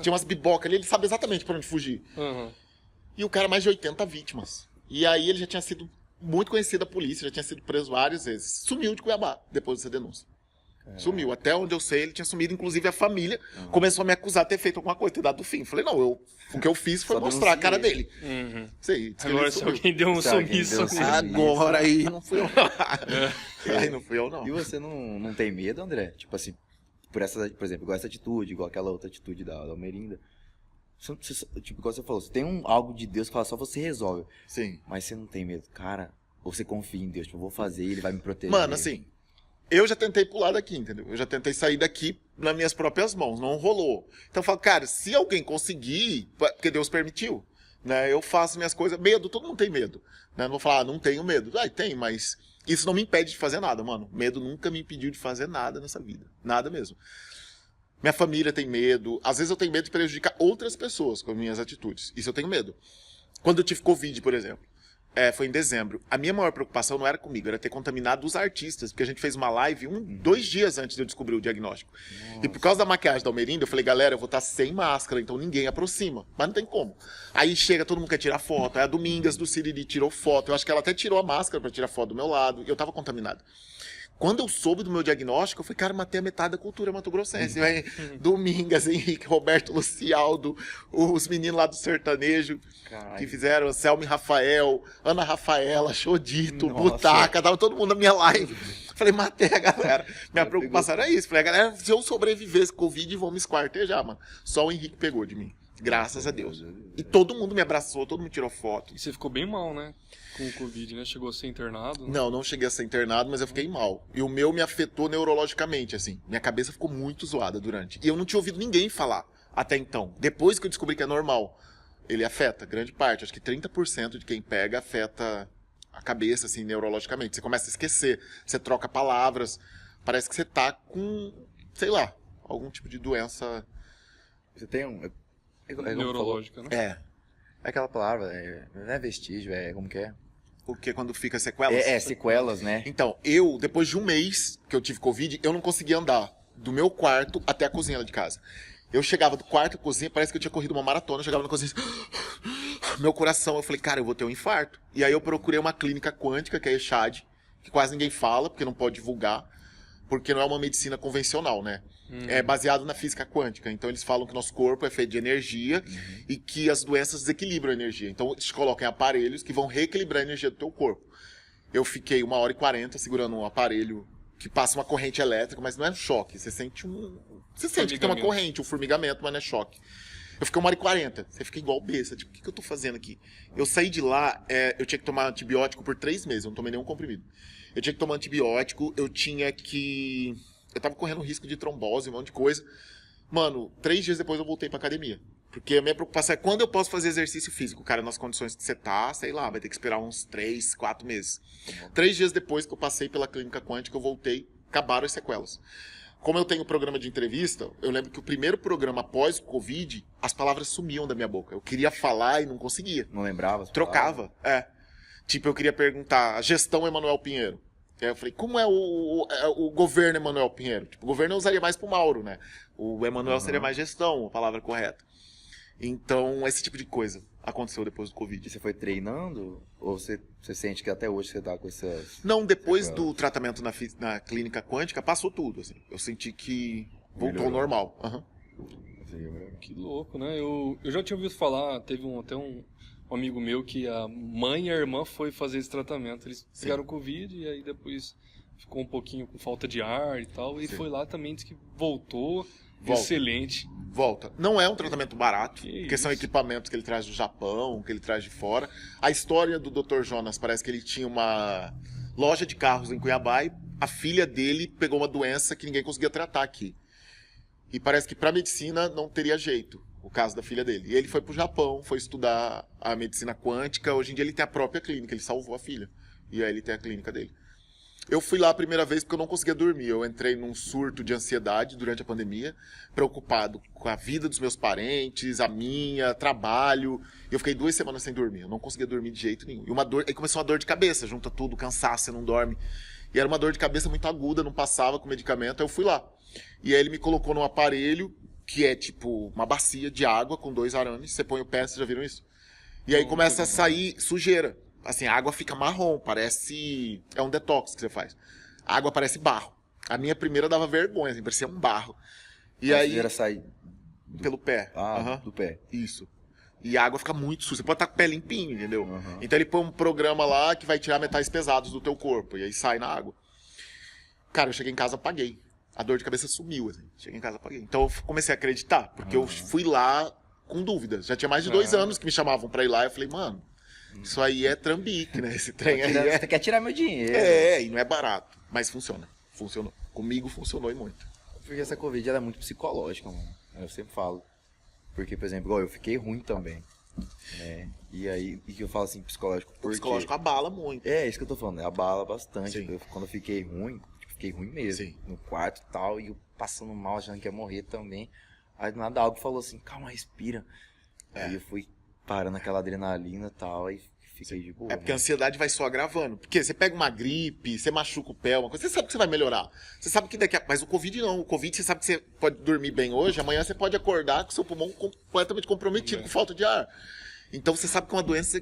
Tinha umas bibocas ali, ele sabia exatamente pra onde fugir. E o cara, mais de 80 vítimas. E aí ele já tinha sido muito conhecido da polícia, já tinha sido preso várias vezes. Sumiu de Cuiabá, depois dessa denúncia. Sumiu. Até onde eu sei, ele tinha sumido. Inclusive, a família começou a me acusar de ter feito alguma coisa, ter dado o fim. Falei, não, o que eu fiz foi mostrar a cara dele. Sei, agora, se alguém deu um sumiço... Agora aí não fui eu não. Aí não fui eu não. E você não tem medo, André? Tipo assim, por exemplo, igual essa atitude, igual aquela outra atitude da Almerinda. Tipo, igual você falou, você tem algo de Deus que fala, só você resolve. Sim. Mas você não tem medo, cara. Ou você confia em Deus, tipo, eu vou fazer, ele vai me proteger. Mano, assim... Eu já tentei pular daqui, entendeu? Eu já tentei sair daqui nas minhas próprias mãos, não rolou. Então eu falo, cara, se alguém conseguir, porque Deus permitiu, né? Eu faço minhas coisas, medo, todo mundo tem medo, né? Não vou falar, não tenho medo. Tem, mas isso não me impede de fazer nada, mano. Medo nunca me impediu de fazer nada nessa vida, nada mesmo. Minha família tem medo, às vezes eu tenho medo de prejudicar outras pessoas com minhas atitudes, isso eu tenho medo. Quando eu tive Covid, por exemplo, foi em dezembro. A minha maior preocupação não era comigo, era ter contaminado os artistas, porque a gente fez uma live 2 dias antes de eu descobrir o diagnóstico. Nossa. E por causa da maquiagem da Almerinda, eu falei, galera, eu vou estar sem máscara, então ninguém aproxima. Mas não tem como. Aí chega, todo mundo quer tirar foto. Aí a Domingas do Siriri tirou foto. Eu acho que ela até tirou a máscara para tirar foto do meu lado. E eu tava contaminado. Quando eu soube do meu diagnóstico, eu falei, cara, matei a metade da cultura mato-grossense. Domingas, Henrique, Roberto Lucialdo, os meninos lá do sertanejo, que fizeram, Selma e Rafael, Ana Rafaela, Chodito, Butaca, tava todo mundo na minha live. Falei, matei a galera. Minha preocupação era isso. Falei, a galera, se eu sobreviver esse Covid, vão me esquartejar, mano. Só o Henrique pegou de mim. Graças a Deus. E todo mundo me abraçou, todo mundo tirou foto. E você ficou bem mal, né? Com o Covid, né? Chegou a ser internado? Né? Não cheguei a ser internado, mas eu fiquei mal. E o meu me afetou neurologicamente, assim. Minha cabeça ficou muito zoada durante. E eu não tinha ouvido ninguém falar até então. Depois que eu descobri que é normal, ele afeta grande parte. Acho que 30% de quem pega afeta a cabeça, assim, neurologicamente. Você começa a esquecer, você troca palavras. Parece que você tá com, sei lá, algum tipo de doença. Você tem um... neurológica, né? É aquela palavra, não é vestígio, como que é? O que quando fica sequelas? Sequelas, né? Então, eu, depois de um mês que eu tive Covid, eu não conseguia andar do meu quarto até a cozinha lá de casa. Eu chegava do quarto à cozinha, parece que eu tinha corrido uma maratona, eu chegava na cozinha, meu coração, eu falei, cara, eu vou ter um infarto. E aí eu procurei uma clínica quântica, que é a ECHAD, que quase ninguém fala, porque não pode divulgar, porque não é uma medicina convencional, né? É baseado na física quântica. Então eles falam que nosso corpo é feito de energia e que as doenças desequilibram a energia. Então eles colocam aparelhos que vão reequilibrar a energia do teu corpo. Eu fiquei 1h40 segurando um aparelho que passa uma corrente elétrica, mas não é um choque. Você sente que tem uma corrente, um formigamento, mas não é choque. Eu fiquei 1h40. Você fica igual besta. Tipo, o que eu tô fazendo aqui? Eu saí de lá, eu tinha que tomar antibiótico por 3 meses. Eu não tomei nenhum comprimido. Eu tinha que tomar antibiótico, eu tava correndo risco de trombose, um monte de coisa. Mano, 3 dias depois eu voltei pra academia. Porque a minha preocupação é quando eu posso fazer exercício físico. Cara, nas condições que você tá, sei lá, vai ter que esperar uns 3, 4 meses. 3 dias depois que eu passei pela clínica quântica, eu voltei, acabaram as sequelas. Como eu tenho programa de entrevista, eu lembro que o primeiro programa após o Covid, as palavras sumiam da minha boca. Eu queria falar e não conseguia. Não lembrava? Trocava, Tipo, eu queria perguntar, a gestão Emanuel Pinheiro. Aí eu falei, como é o governo Emanuel Pinheiro? Tipo, o governo eu usaria mais pro Mauro, né? O Emanuel seria mais gestão, a palavra correta. Então, esse tipo de coisa aconteceu depois do Covid. E você foi treinando? Ou você sente que até hoje você tá com essas... Não, depois do tratamento na clínica quântica, passou tudo, assim. Eu senti que voltou ao normal. Que louco, né? Eu já tinha ouvido falar, teve até um amigo meu que a mãe e a irmã foi fazer esse tratamento. Eles pegaram Covid e aí depois ficou um pouquinho com falta de ar e tal. E foi lá também, disse que voltou. Excelente. Volta. Não é um tratamento barato, porque são equipamentos que ele traz do Japão, que ele traz de fora. A história do Dr. Jonas parece que ele tinha uma loja de carros em Cuiabá e a filha dele pegou uma doença que ninguém conseguia tratar aqui. E parece que para medicina não teria jeito. O caso da filha dele. E ele foi pro Japão, foi estudar a medicina quântica. Hoje em dia ele tem a própria clínica, ele salvou a filha. E aí ele tem a clínica dele. Eu fui lá a primeira vez porque eu não conseguia dormir. Eu entrei num surto de ansiedade durante a pandemia, preocupado com a vida dos meus parentes, a minha, trabalho. Eu fiquei 2 semanas sem dormir. Eu não conseguia dormir de jeito nenhum. E aí começou uma dor de cabeça, junta tudo, cansaço, você não dorme. E era uma dor de cabeça muito aguda, não passava com medicamento. Aí eu fui lá. E aí ele me colocou num aparelho que é tipo uma bacia de água com 2 arames, você põe o pé, vocês já viram isso? E aí começa a sair sujeira. Assim, a água fica marrom, parece... É um detox que você faz. A água parece barro. A minha primeira dava vergonha, assim, parecia um barro. E a aí... sujeira sai... Pelo pé. Do pé. Isso. E a água fica muito suja. Você pode estar com o pé limpinho, entendeu? Então ele põe um programa lá que vai tirar metais pesados do teu corpo. E aí sai na água. Cara, eu cheguei em casa, apaguei. A dor de cabeça sumiu, assim. Cheguei em casa, apaguei. Então eu comecei a acreditar, porque eu fui lá com dúvidas. Já tinha mais de 2 anos que me chamavam pra ir lá. Eu falei, mano, isso aí é trambique, né? Esse trem aí Você quer tirar meu dinheiro. E não é barato. Mas funciona. Funcionou. Comigo funcionou e muito. porque essa Covid ela é muito psicológica, mano. Eu sempre falo. Porque, por exemplo, eu fiquei ruim também. Né? E aí, e que eu falo assim, psicológico, porque... O psicológico abala muito. É, isso que eu tô falando, abala bastante. Sim. Quando eu fiquei ruim, fiquei ruim mesmo. Sim. No quarto e tal, e eu passando mal, achando que ia morrer também. Aí do nada algo falou assim, calma, respira. Aí eu fui parando aquela adrenalina e tal, e fiquei de boa. É porque a ansiedade vai só agravando. Porque você pega uma gripe, você machuca o pé, uma coisa, você sabe que você vai melhorar. Você sabe que daqui a... Mas o Covid não. O Covid, você sabe que você pode dormir bem hoje, amanhã você pode acordar com seu pulmão completamente comprometido, com falta de ar. Então você sabe que é uma doença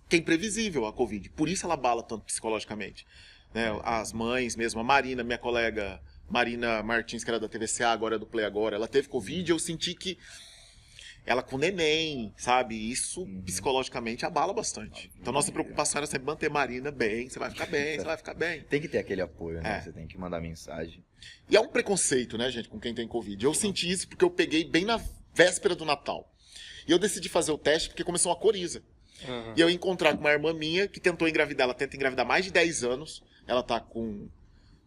que é imprevisível, a Covid. Por isso ela abala tanto psicologicamente. Né? As mães mesmo, a Marina, minha colega Marina Martins, que era da TVCA, agora é do Play Agora, ela teve Covid, eu senti que ela com neném, sabe? Isso psicologicamente abala bastante. Então nossa preocupação era sempre manter Marina bem, você vai ficar bem, você vai ficar bem. Tem que ter aquele apoio, né? Você tem que mandar mensagem. E é um preconceito, né, gente, com quem tem Covid. Eu senti isso porque eu peguei bem na véspera do Natal. E eu decidi fazer o teste porque começou uma coriza. E eu ia encontrar com uma irmã minha que tentou engravidar. Ela tenta engravidar há mais de 10 anos. Ela tá com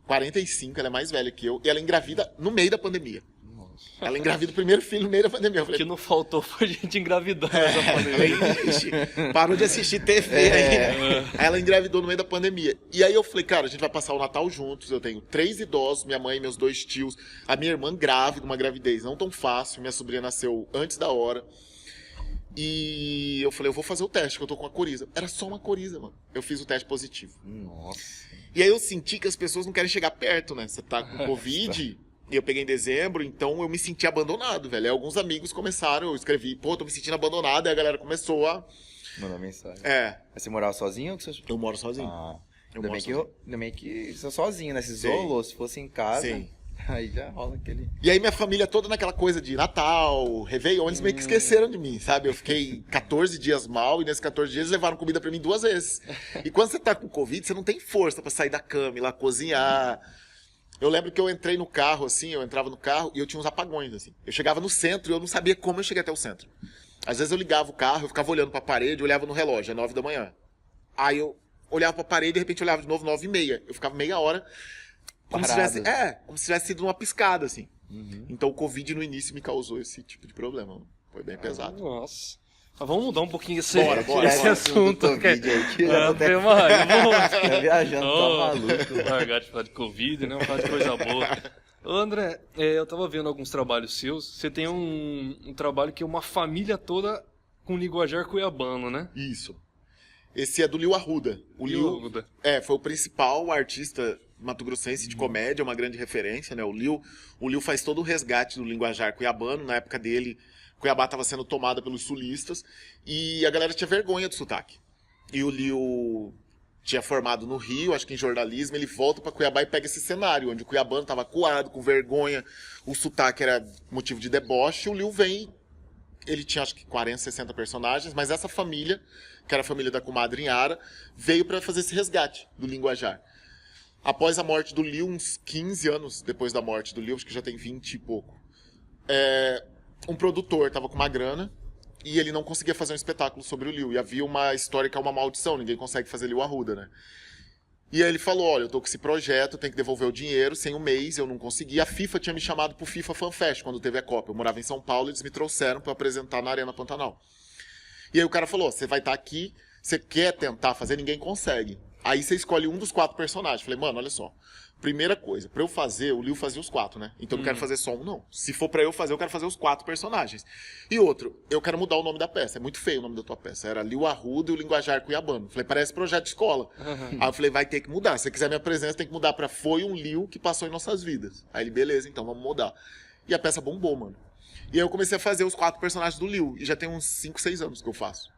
45, ela é mais velha que eu. E ela engravida no meio da pandemia. Ela engravida o primeiro filho no meio da pandemia. Eu falei, O que não faltou foi gente engravidando nessa pandemia. Parou de assistir TV aí. Aí ela engravidou no meio da pandemia. E aí eu falei, cara, a gente vai passar o Natal juntos. Eu tenho 3 idosos, minha mãe e meus 2 tios. A minha irmã grávida, uma gravidez não tão fácil. Minha sobrinha nasceu antes da hora. E eu falei, eu vou fazer o teste, que eu tô com a coriza. Era só uma coriza, mano. Eu fiz o teste positivo. Nossa. E aí eu senti que as pessoas não querem chegar perto, né? Você tá com Covid... E eu peguei em dezembro, então eu me senti abandonado, velho. Aí alguns amigos começaram, eu escrevi, pô, tô me sentindo abandonado, aí a galera começou a... Mandar mensagem. É. Mas você morava sozinho ou que você... Eu moro sozinho. Ah, Eu ainda moro bem que você é sozinho, né? Se Sim. isolou, se fosse em casa, Sim. aí já rola aquele... E aí minha família toda naquela coisa de Natal, Réveillon, eles meio que esqueceram de mim, sabe? Eu fiquei 14 dias mal e nesses 14 dias eles levaram comida pra mim 2 vezes. E quando você tá com Covid, você não tem força pra sair da cama, ir lá cozinhar... Eu lembro que eu entrei no carro, assim, eu entrava no carro e eu tinha uns apagões, assim. Eu chegava no centro e eu não sabia como eu cheguei até o centro. Às vezes eu ligava o carro, eu ficava olhando pra parede, olhava no relógio, é 9 da manhã. Aí eu olhava pra parede e de repente olhava de novo, 9h30. Eu ficava meia hora, como se tivesse, como se tivesse sido uma piscada, assim. Então o Covid no início me causou esse tipo de problema. Foi bem pesado. Nossa. Mas vamos mudar um pouquinho esse assunto. Covid aí, que Tá viajando, tá maluco. Largar de falar de Covid, né? Vamos falar de coisa boa. Ô, André, eu tava vendo alguns trabalhos seus. Você tem um trabalho que é uma família toda com linguajar cuiabano, né? Isso. Esse é do Lil Arruda. O Lil Arruda. foi o principal artista mato-grossense de comédia, uma grande referência, né? O Lil faz todo o resgate do linguajar cuiabano. Na época dele, Cuiabá estava sendo tomada pelos sulistas e a galera tinha vergonha do sotaque. E o Lil tinha formado no Rio, acho que em jornalismo, ele volta para Cuiabá e pega esse cenário, onde o cuiabano estava coado, com vergonha, o sotaque era motivo de deboche, e o Lil vem, ele tinha acho que 40, 60 personagens, mas essa família, que era a família da comadre Inhara, veio para fazer esse resgate do linguajar. Após a morte do Lil, uns 15 anos depois da morte do Lil, acho que já tem 20 e pouco, um produtor estava com uma grana e ele não conseguia fazer um espetáculo sobre o Lil. E havia uma história que é uma maldição, ninguém consegue fazer Lil Arruda, né? E aí ele falou, olha, eu tô com esse projeto, eu tenho que devolver o dinheiro, sem um mês eu não consegui. A FIFA tinha me chamado pro FIFA Fan Fest quando teve a Copa. Eu morava em São Paulo e eles me trouxeram para apresentar na Arena Pantanal. E aí o cara falou, você vai estar aqui, você quer tentar fazer, ninguém consegue. Aí você escolhe um dos 4 personagens. Falei, mano, olha só. Primeira coisa, pra eu fazer, o Lil fazia os 4, né? Então eu não quero fazer só um, não. Se for pra eu fazer, eu quero fazer os 4 personagens. E outro, eu quero mudar o nome da peça. É muito feio o nome da tua peça. Era Lil Arruda e o Linguajar Cuiabano. Falei, parece projeto de escola. Aí eu falei, vai ter que mudar. Se você quiser minha presença, tem que mudar pra Foi um Lil que passou em nossas vidas. Aí ele, beleza, então vamos mudar. E a peça bombou, mano. E aí eu comecei a fazer os 4 personagens do Lil. E já tem uns 5, 6 anos que eu faço.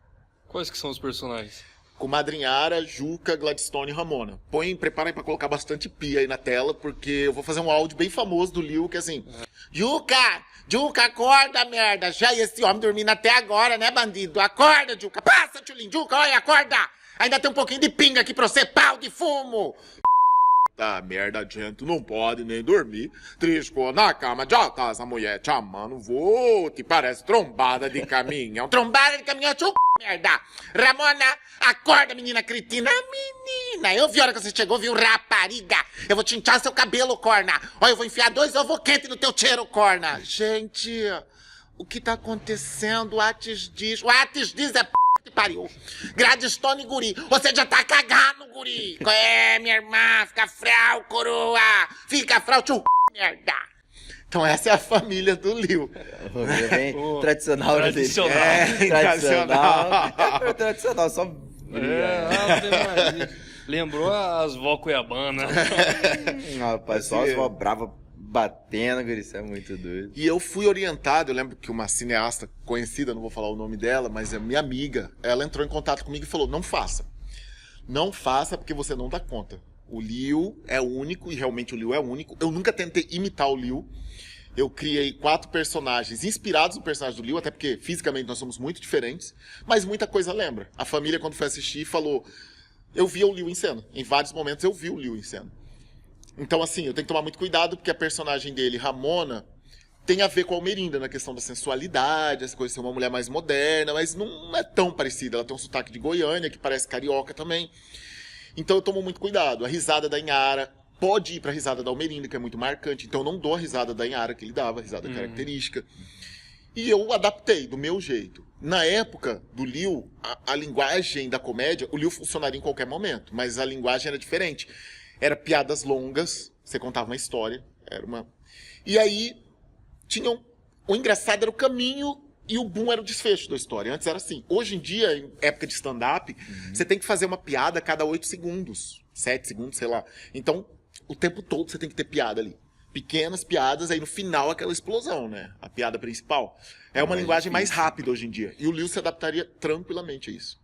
Quais que são os personagens? Comadrinhara, Juca, Gladstone e Ramona. Preparem pra colocar bastante pia aí na tela, porque eu vou fazer um áudio bem famoso do Lil, que é assim... Juca, acorda, merda! Já ia esse homem dormindo até agora, né, bandido? Acorda, Juca! Passa, Tchulin! Juca, olha, acorda! Ainda tem um pouquinho de pinga aqui pra você, pau de fumo! Tá, merda, gente, não pode nem dormir. Triscou na cama, já tá essa mulher te amando, vou, te parece trombada de caminhão. Trombada de caminhão, merda. Ramona, acorda, menina cretina. Menina, eu vi a hora que você chegou, viu, rapariga? Eu vou tintar seu cabelo, corna. Olha, eu vou enfiar 2 ovos quentes no teu cheiro, corna. Gente, o que tá acontecendo? O Atis diz é p*** que pariu. Gladstone, guri. Você já tá cagando, guri. É, minha irmã, fica frau, coroa. Fica frau, tio, merda. Então essa é a família do Lil. Bem tradicional. Tradicional. Tradicional. É tradicional, só Lembrou as vó cuiabana. Rapaz, só as vó brava batendo, isso é muito doido. E eu fui orientado, eu lembro que uma cineasta conhecida, não vou falar o nome dela, mas é minha amiga, ela entrou em contato comigo e falou, não faça. Não faça porque você não dá conta. O Lil é único, e realmente o Lil é único. Eu nunca tentei imitar o Lil. Eu criei 4 personagens inspirados no personagem do Lil, até porque fisicamente nós somos muito diferentes, mas muita coisa lembra. A família, quando foi assistir, falou... Eu via o Lil em cena. Em vários momentos eu vi o Lil em cena. Então, assim, eu tenho que tomar muito cuidado, porque a personagem dele, Ramona, tem a ver com a Almerinda, na questão da sensualidade, essa coisa de ser uma mulher mais moderna, mas não é tão parecida. Ela tem um sotaque de Goiânia, que parece carioca também. Então eu tomo muito cuidado. A risada da Inhara pode ir pra risada da Almerinda, que é muito marcante. Então eu não dou a risada da Inhara que ele dava, a risada característica. E eu adaptei do meu jeito. Na época do Lil, a linguagem da comédia, o Lil funcionaria em qualquer momento, mas a linguagem era diferente. Era piadas longas, você contava uma história, E aí, o engraçado era o caminho e o boom era o desfecho da história. Antes era assim. Hoje em dia, em época de stand-up, você tem que fazer uma piada a cada 8 segundos, 7 segundos, sei lá. Então, o tempo todo você tem que ter piada ali. Pequenas piadas, aí no final aquela explosão, né? A piada principal. É uma linguagem mais rápida hoje em dia. E o Lil se adaptaria tranquilamente a isso.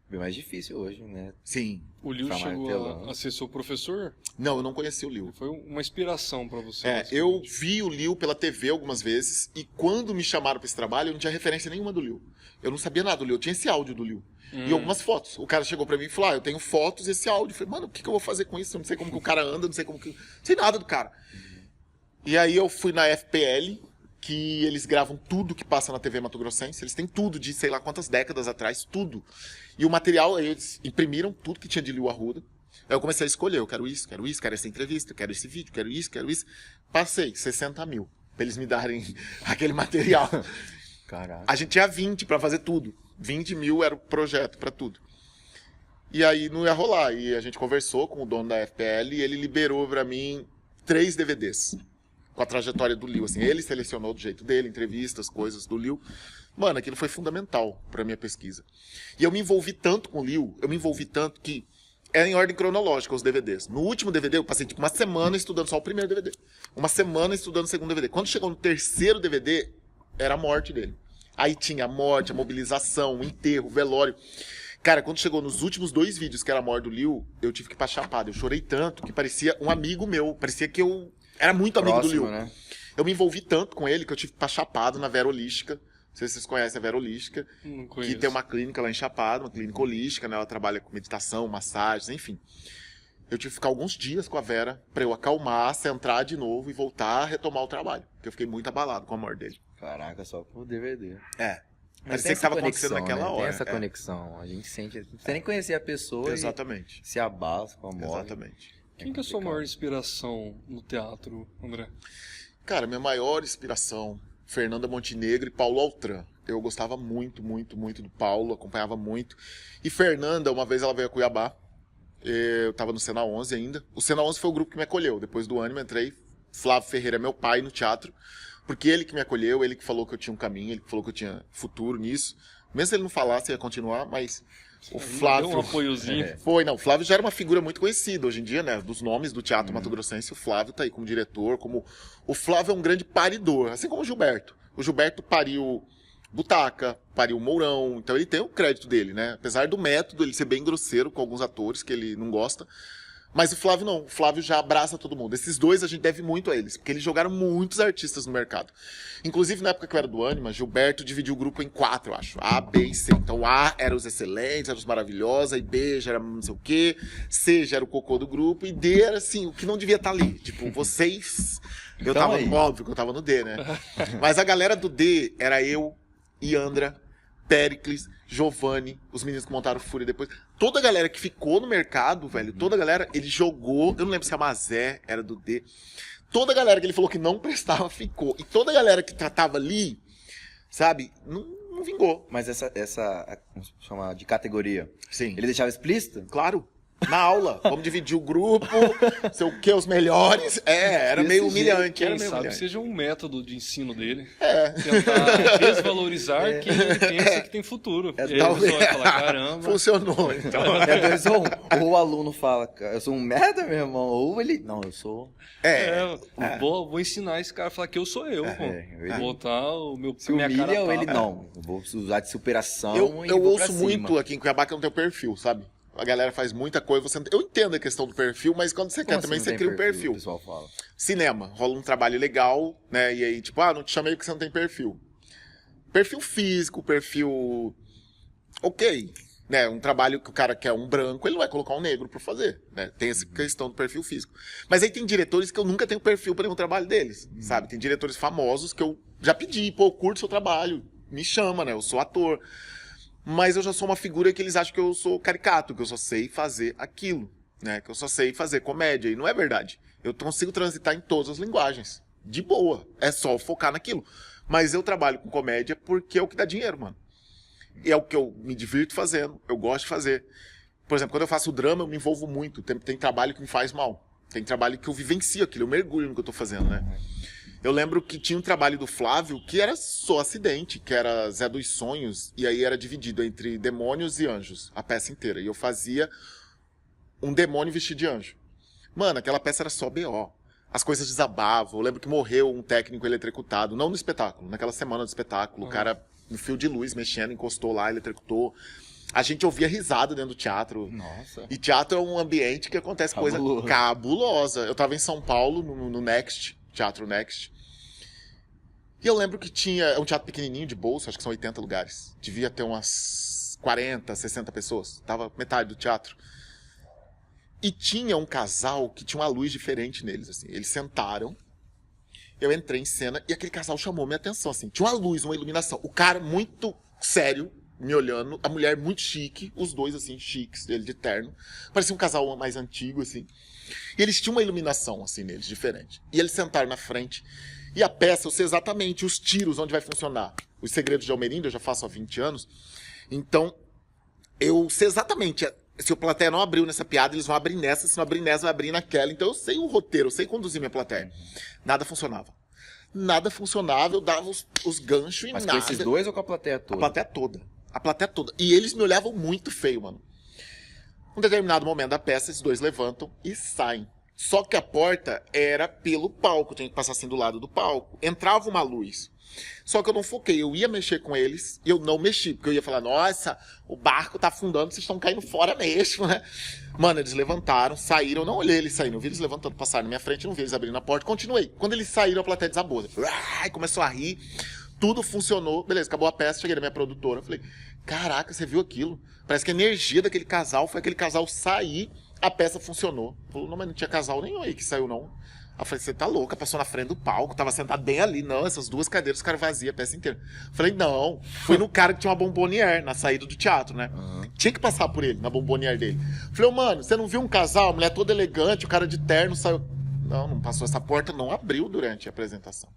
Bem mais difícil hoje, né? Sim. O Lil chegou a ser seu professor? Não, eu não conheci o Lil. Foi uma inspiração pra você. Eu vi o Lil pela TV algumas vezes, e quando me chamaram pra esse trabalho, eu não tinha referência nenhuma do Lil. Eu não sabia nada do Lil, eu tinha esse áudio do Lil. E algumas fotos. O cara chegou pra mim e falou, eu tenho fotos e esse áudio. Eu falei, mano, o que eu vou fazer com isso? Eu não sei como que o cara anda, não sei como que... Não sei nada do cara. E aí eu fui na FPL, que eles gravam tudo que passa na TV Mato-Grossense. Eles têm tudo de sei lá quantas décadas atrás, tudo. E o material, eles imprimiram tudo que tinha de Lil Arruda. Aí eu comecei a escolher, eu quero isso, quero essa entrevista, quero esse vídeo, quero isso. Passei 60 mil pra eles me darem aquele material. Caraca. A gente tinha 20 pra fazer tudo. 20 mil era o projeto pra tudo. E aí não ia rolar. E a gente conversou com o dono da FPL e ele liberou pra mim 3 DVDs. Com a trajetória do Lil, assim. Ele selecionou do jeito dele, entrevistas, coisas do Lil. Mano, aquilo foi fundamental pra minha pesquisa. E eu me envolvi tanto com o Lil, que era em ordem cronológica os DVDs. No último DVD, eu passei tipo uma semana estudando só o primeiro DVD. Uma semana estudando o segundo DVD. Quando chegou no terceiro DVD, era a morte dele. Aí tinha a morte, a mobilização, o enterro, o velório. Cara, quando chegou nos últimos 2 vídeos, que era a morte do Lil, eu tive que ir pra Chapada. Eu chorei tanto que parecia um amigo meu. Parecia que eu era muito amigo do Lil. Né? Eu me envolvi tanto com ele que eu tive que ir pra Chapada, na Vera Holística. Não sei se vocês conhecem a Vera Holística. Não conheço. Que tem uma clínica lá em Chapada, uma clínica holística, né? Ela trabalha com meditação, massagens, enfim. Eu tive que ficar alguns dias com a Vera pra eu acalmar, centrar de novo e voltar a retomar o trabalho. Porque eu fiquei muito abalado com a morte dele. Caraca, só pro DVD. Mas parecia que estava acontecendo naquela hora. Tem essa conexão. A gente sente... Não precisa nem conhecer a pessoa. Exatamente. E se abala com a morte. Exatamente. Quem que é a sua maior inspiração no teatro, André? Cara, minha maior inspiração, Fernanda Montenegro e Paulo Altran. Eu gostava muito, muito, muito do Paulo, acompanhava muito. E Fernanda, uma vez ela veio a Cuiabá. Eu tava no Cena 11 ainda. O Cena 11 foi o grupo que me acolheu. Depois do Ânima, entrei. Flávio Ferreira é meu pai no teatro. Porque ele que me acolheu, ele que falou que eu tinha um caminho, ele que falou que eu tinha futuro nisso. Mesmo se ele não falasse, ia continuar, mas o Flávio... Deu um apoiozinho. O Flávio já era uma figura muito conhecida hoje em dia, né? Dos nomes do teatro mato-grossense, o Flávio tá aí como diretor, o Flávio é um grande paridor, assim como o Gilberto. O Gilberto pariu Butaca, pariu Mourão, então ele tem o crédito dele, né? Apesar do método, ele ser bem grosseiro com alguns atores que ele não gosta. Mas o Flávio não, o Flávio já abraça todo mundo. Esses dois a gente deve muito a eles, porque eles jogaram muitos artistas no mercado. Inclusive, na época que eu era do Ânima, Gilberto dividiu o grupo em 4, eu acho. A, B e C. Então, A era os excelentes, era os maravilhosos, e B já era não sei o quê, C já era o cocô do grupo, e D era, assim, o que não devia estar ali. Tipo, vocês... Eu tava, óbvio que eu tava no D, né? Mas a galera do D era eu, Iandra, Péricles, Giovanni, os meninos que montaram Fúria depois. Toda a galera que ficou no mercado, velho, toda a galera, ele jogou, eu não lembro se a Mazé era do D. Toda a galera que ele falou que não prestava ficou. E toda a galera que tratava ali, sabe, não vingou. Mas essa como se chama, de categoria, Sim. ele deixava explícito? Claro. Na aula, vamos dividir o grupo, sei o que, os melhores. Era meio humilhante. Quem sabe seja um método de ensino dele. É. Tentar desvalorizar quem ele pensa que tem futuro. Ele talvez. vai falar, caramba. Funcionou, então. É 2 ou 1. Ou o aluno fala, eu sou um merda, meu irmão. Ou ele, não, eu sou... Vou ensinar esse cara a falar que eu sou eu, pô. Vou botar o meu Se humilha ou ele não. Eu vou usar de superação eu ouço muito aqui em Cuiabá que eu não tenho perfil, sabe? A galera faz muita coisa, eu entendo a questão do perfil, mas quando você quer também, você cria um perfil. O pessoal fala. Cinema, rola um trabalho legal, né? E aí, tipo, não te chamei porque você não tem perfil. Perfil físico, perfil... Ok, né? Um trabalho que o cara quer um branco, ele não vai colocar um negro pra fazer, né? Tem essa questão do perfil físico. Mas aí tem diretores que eu nunca tenho perfil para nenhum trabalho deles, sabe? Tem diretores famosos que eu já pedi, pô, eu curto seu trabalho, me chama, né? Eu sou ator. Mas eu já sou uma figura que eles acham que eu sou caricato, que eu só sei fazer aquilo, né? Que eu só sei fazer comédia. E não é verdade. Eu consigo transitar em todas as linguagens. De boa. É só focar naquilo. Mas eu trabalho com comédia porque é o que dá dinheiro, mano. E é o que eu me divirto fazendo. Eu gosto de fazer. Por exemplo, quando eu faço drama, eu me envolvo muito. Tem trabalho que me faz mal. Tem trabalho que eu vivencio aquilo. Eu mergulho no que eu tô fazendo, né? Eu lembro que tinha um trabalho do Flávio que era só acidente, que era Zé dos Sonhos, e aí era dividido entre demônios e anjos, a peça inteira. E eu fazia um demônio vestido de anjo. Mano, aquela peça era só BO. As coisas desabavam. Eu lembro que morreu um técnico eletrocutado, não no espetáculo, naquela semana do espetáculo. O cara, no fio de luz, mexendo, encostou lá, eletrocutou. A gente ouvia risada dentro do teatro. Nossa. E teatro é um ambiente que acontece coisa cabulosa. Eu tava em São Paulo, no Next, Teatro Next. E eu lembro que tinha um teatro pequenininho de bolsa, acho que são 80 lugares. Devia ter umas 40, 60 pessoas. Tava metade do teatro. E tinha um casal que tinha uma luz diferente neles, assim. Eles sentaram, eu entrei em cena e aquele casal chamou minha atenção, assim. Tinha uma luz, uma iluminação. O cara muito sério, me olhando. A mulher muito chique, os dois, assim, chiques, ele de terno. Parecia um casal mais antigo, assim. E eles tinham uma iluminação, assim, neles, diferente. E eles sentaram na frente. E a peça, eu sei exatamente os tiros, onde vai funcionar. Os Segredos de Almerinda, eu já faço há 20 anos. Então, eu sei exatamente. Se o plateia não abriu nessa piada, eles vão abrir nessa. Se não abrir nessa, vai abrir naquela. Então, eu sei o roteiro, eu sei conduzir minha plateia. Nada funcionava. Nada funcionava, eu dava os ganchos e mas nada. Mas com esses dois ou com a plateia toda? A plateia toda. A plateia toda. E eles me olhavam muito feio, mano. Um determinado momento da peça, esses dois levantam e saem. Só que a porta era pelo palco, tinha que passar assim do lado do palco. Entrava uma luz. Só que eu não foquei, eu ia mexer com eles e eu não mexi, porque eu ia falar, nossa, o barco tá afundando, vocês estão caindo fora mesmo, né? Mano, eles levantaram, saíram, eu não olhei eles saindo, eu vi eles levantando, passaram na minha frente, não vi eles abrindo a porta, continuei. Quando eles saíram, a plateia desabou. Começou a rir, tudo funcionou, beleza, acabou a peça, cheguei na minha produtora, falei, caraca, você viu aquilo? Parece que a energia daquele casal foi aquele casal sair, a peça funcionou. Falou, não, mas não tinha casal nenhum aí que saiu, não. Aí eu falei, você tá louca? Passou na frente do palco, tava sentado bem ali. Não, essas duas cadeiras, os caras vaziam a peça inteira. Falei, não. Fui no cara que tinha uma bombonière na saída do teatro, né? Tinha que passar por ele, na bombonière dele. Falei, mano, você não viu um casal, a mulher toda elegante, o cara de terno saiu... Não passou. Essa porta não abriu durante a apresentação.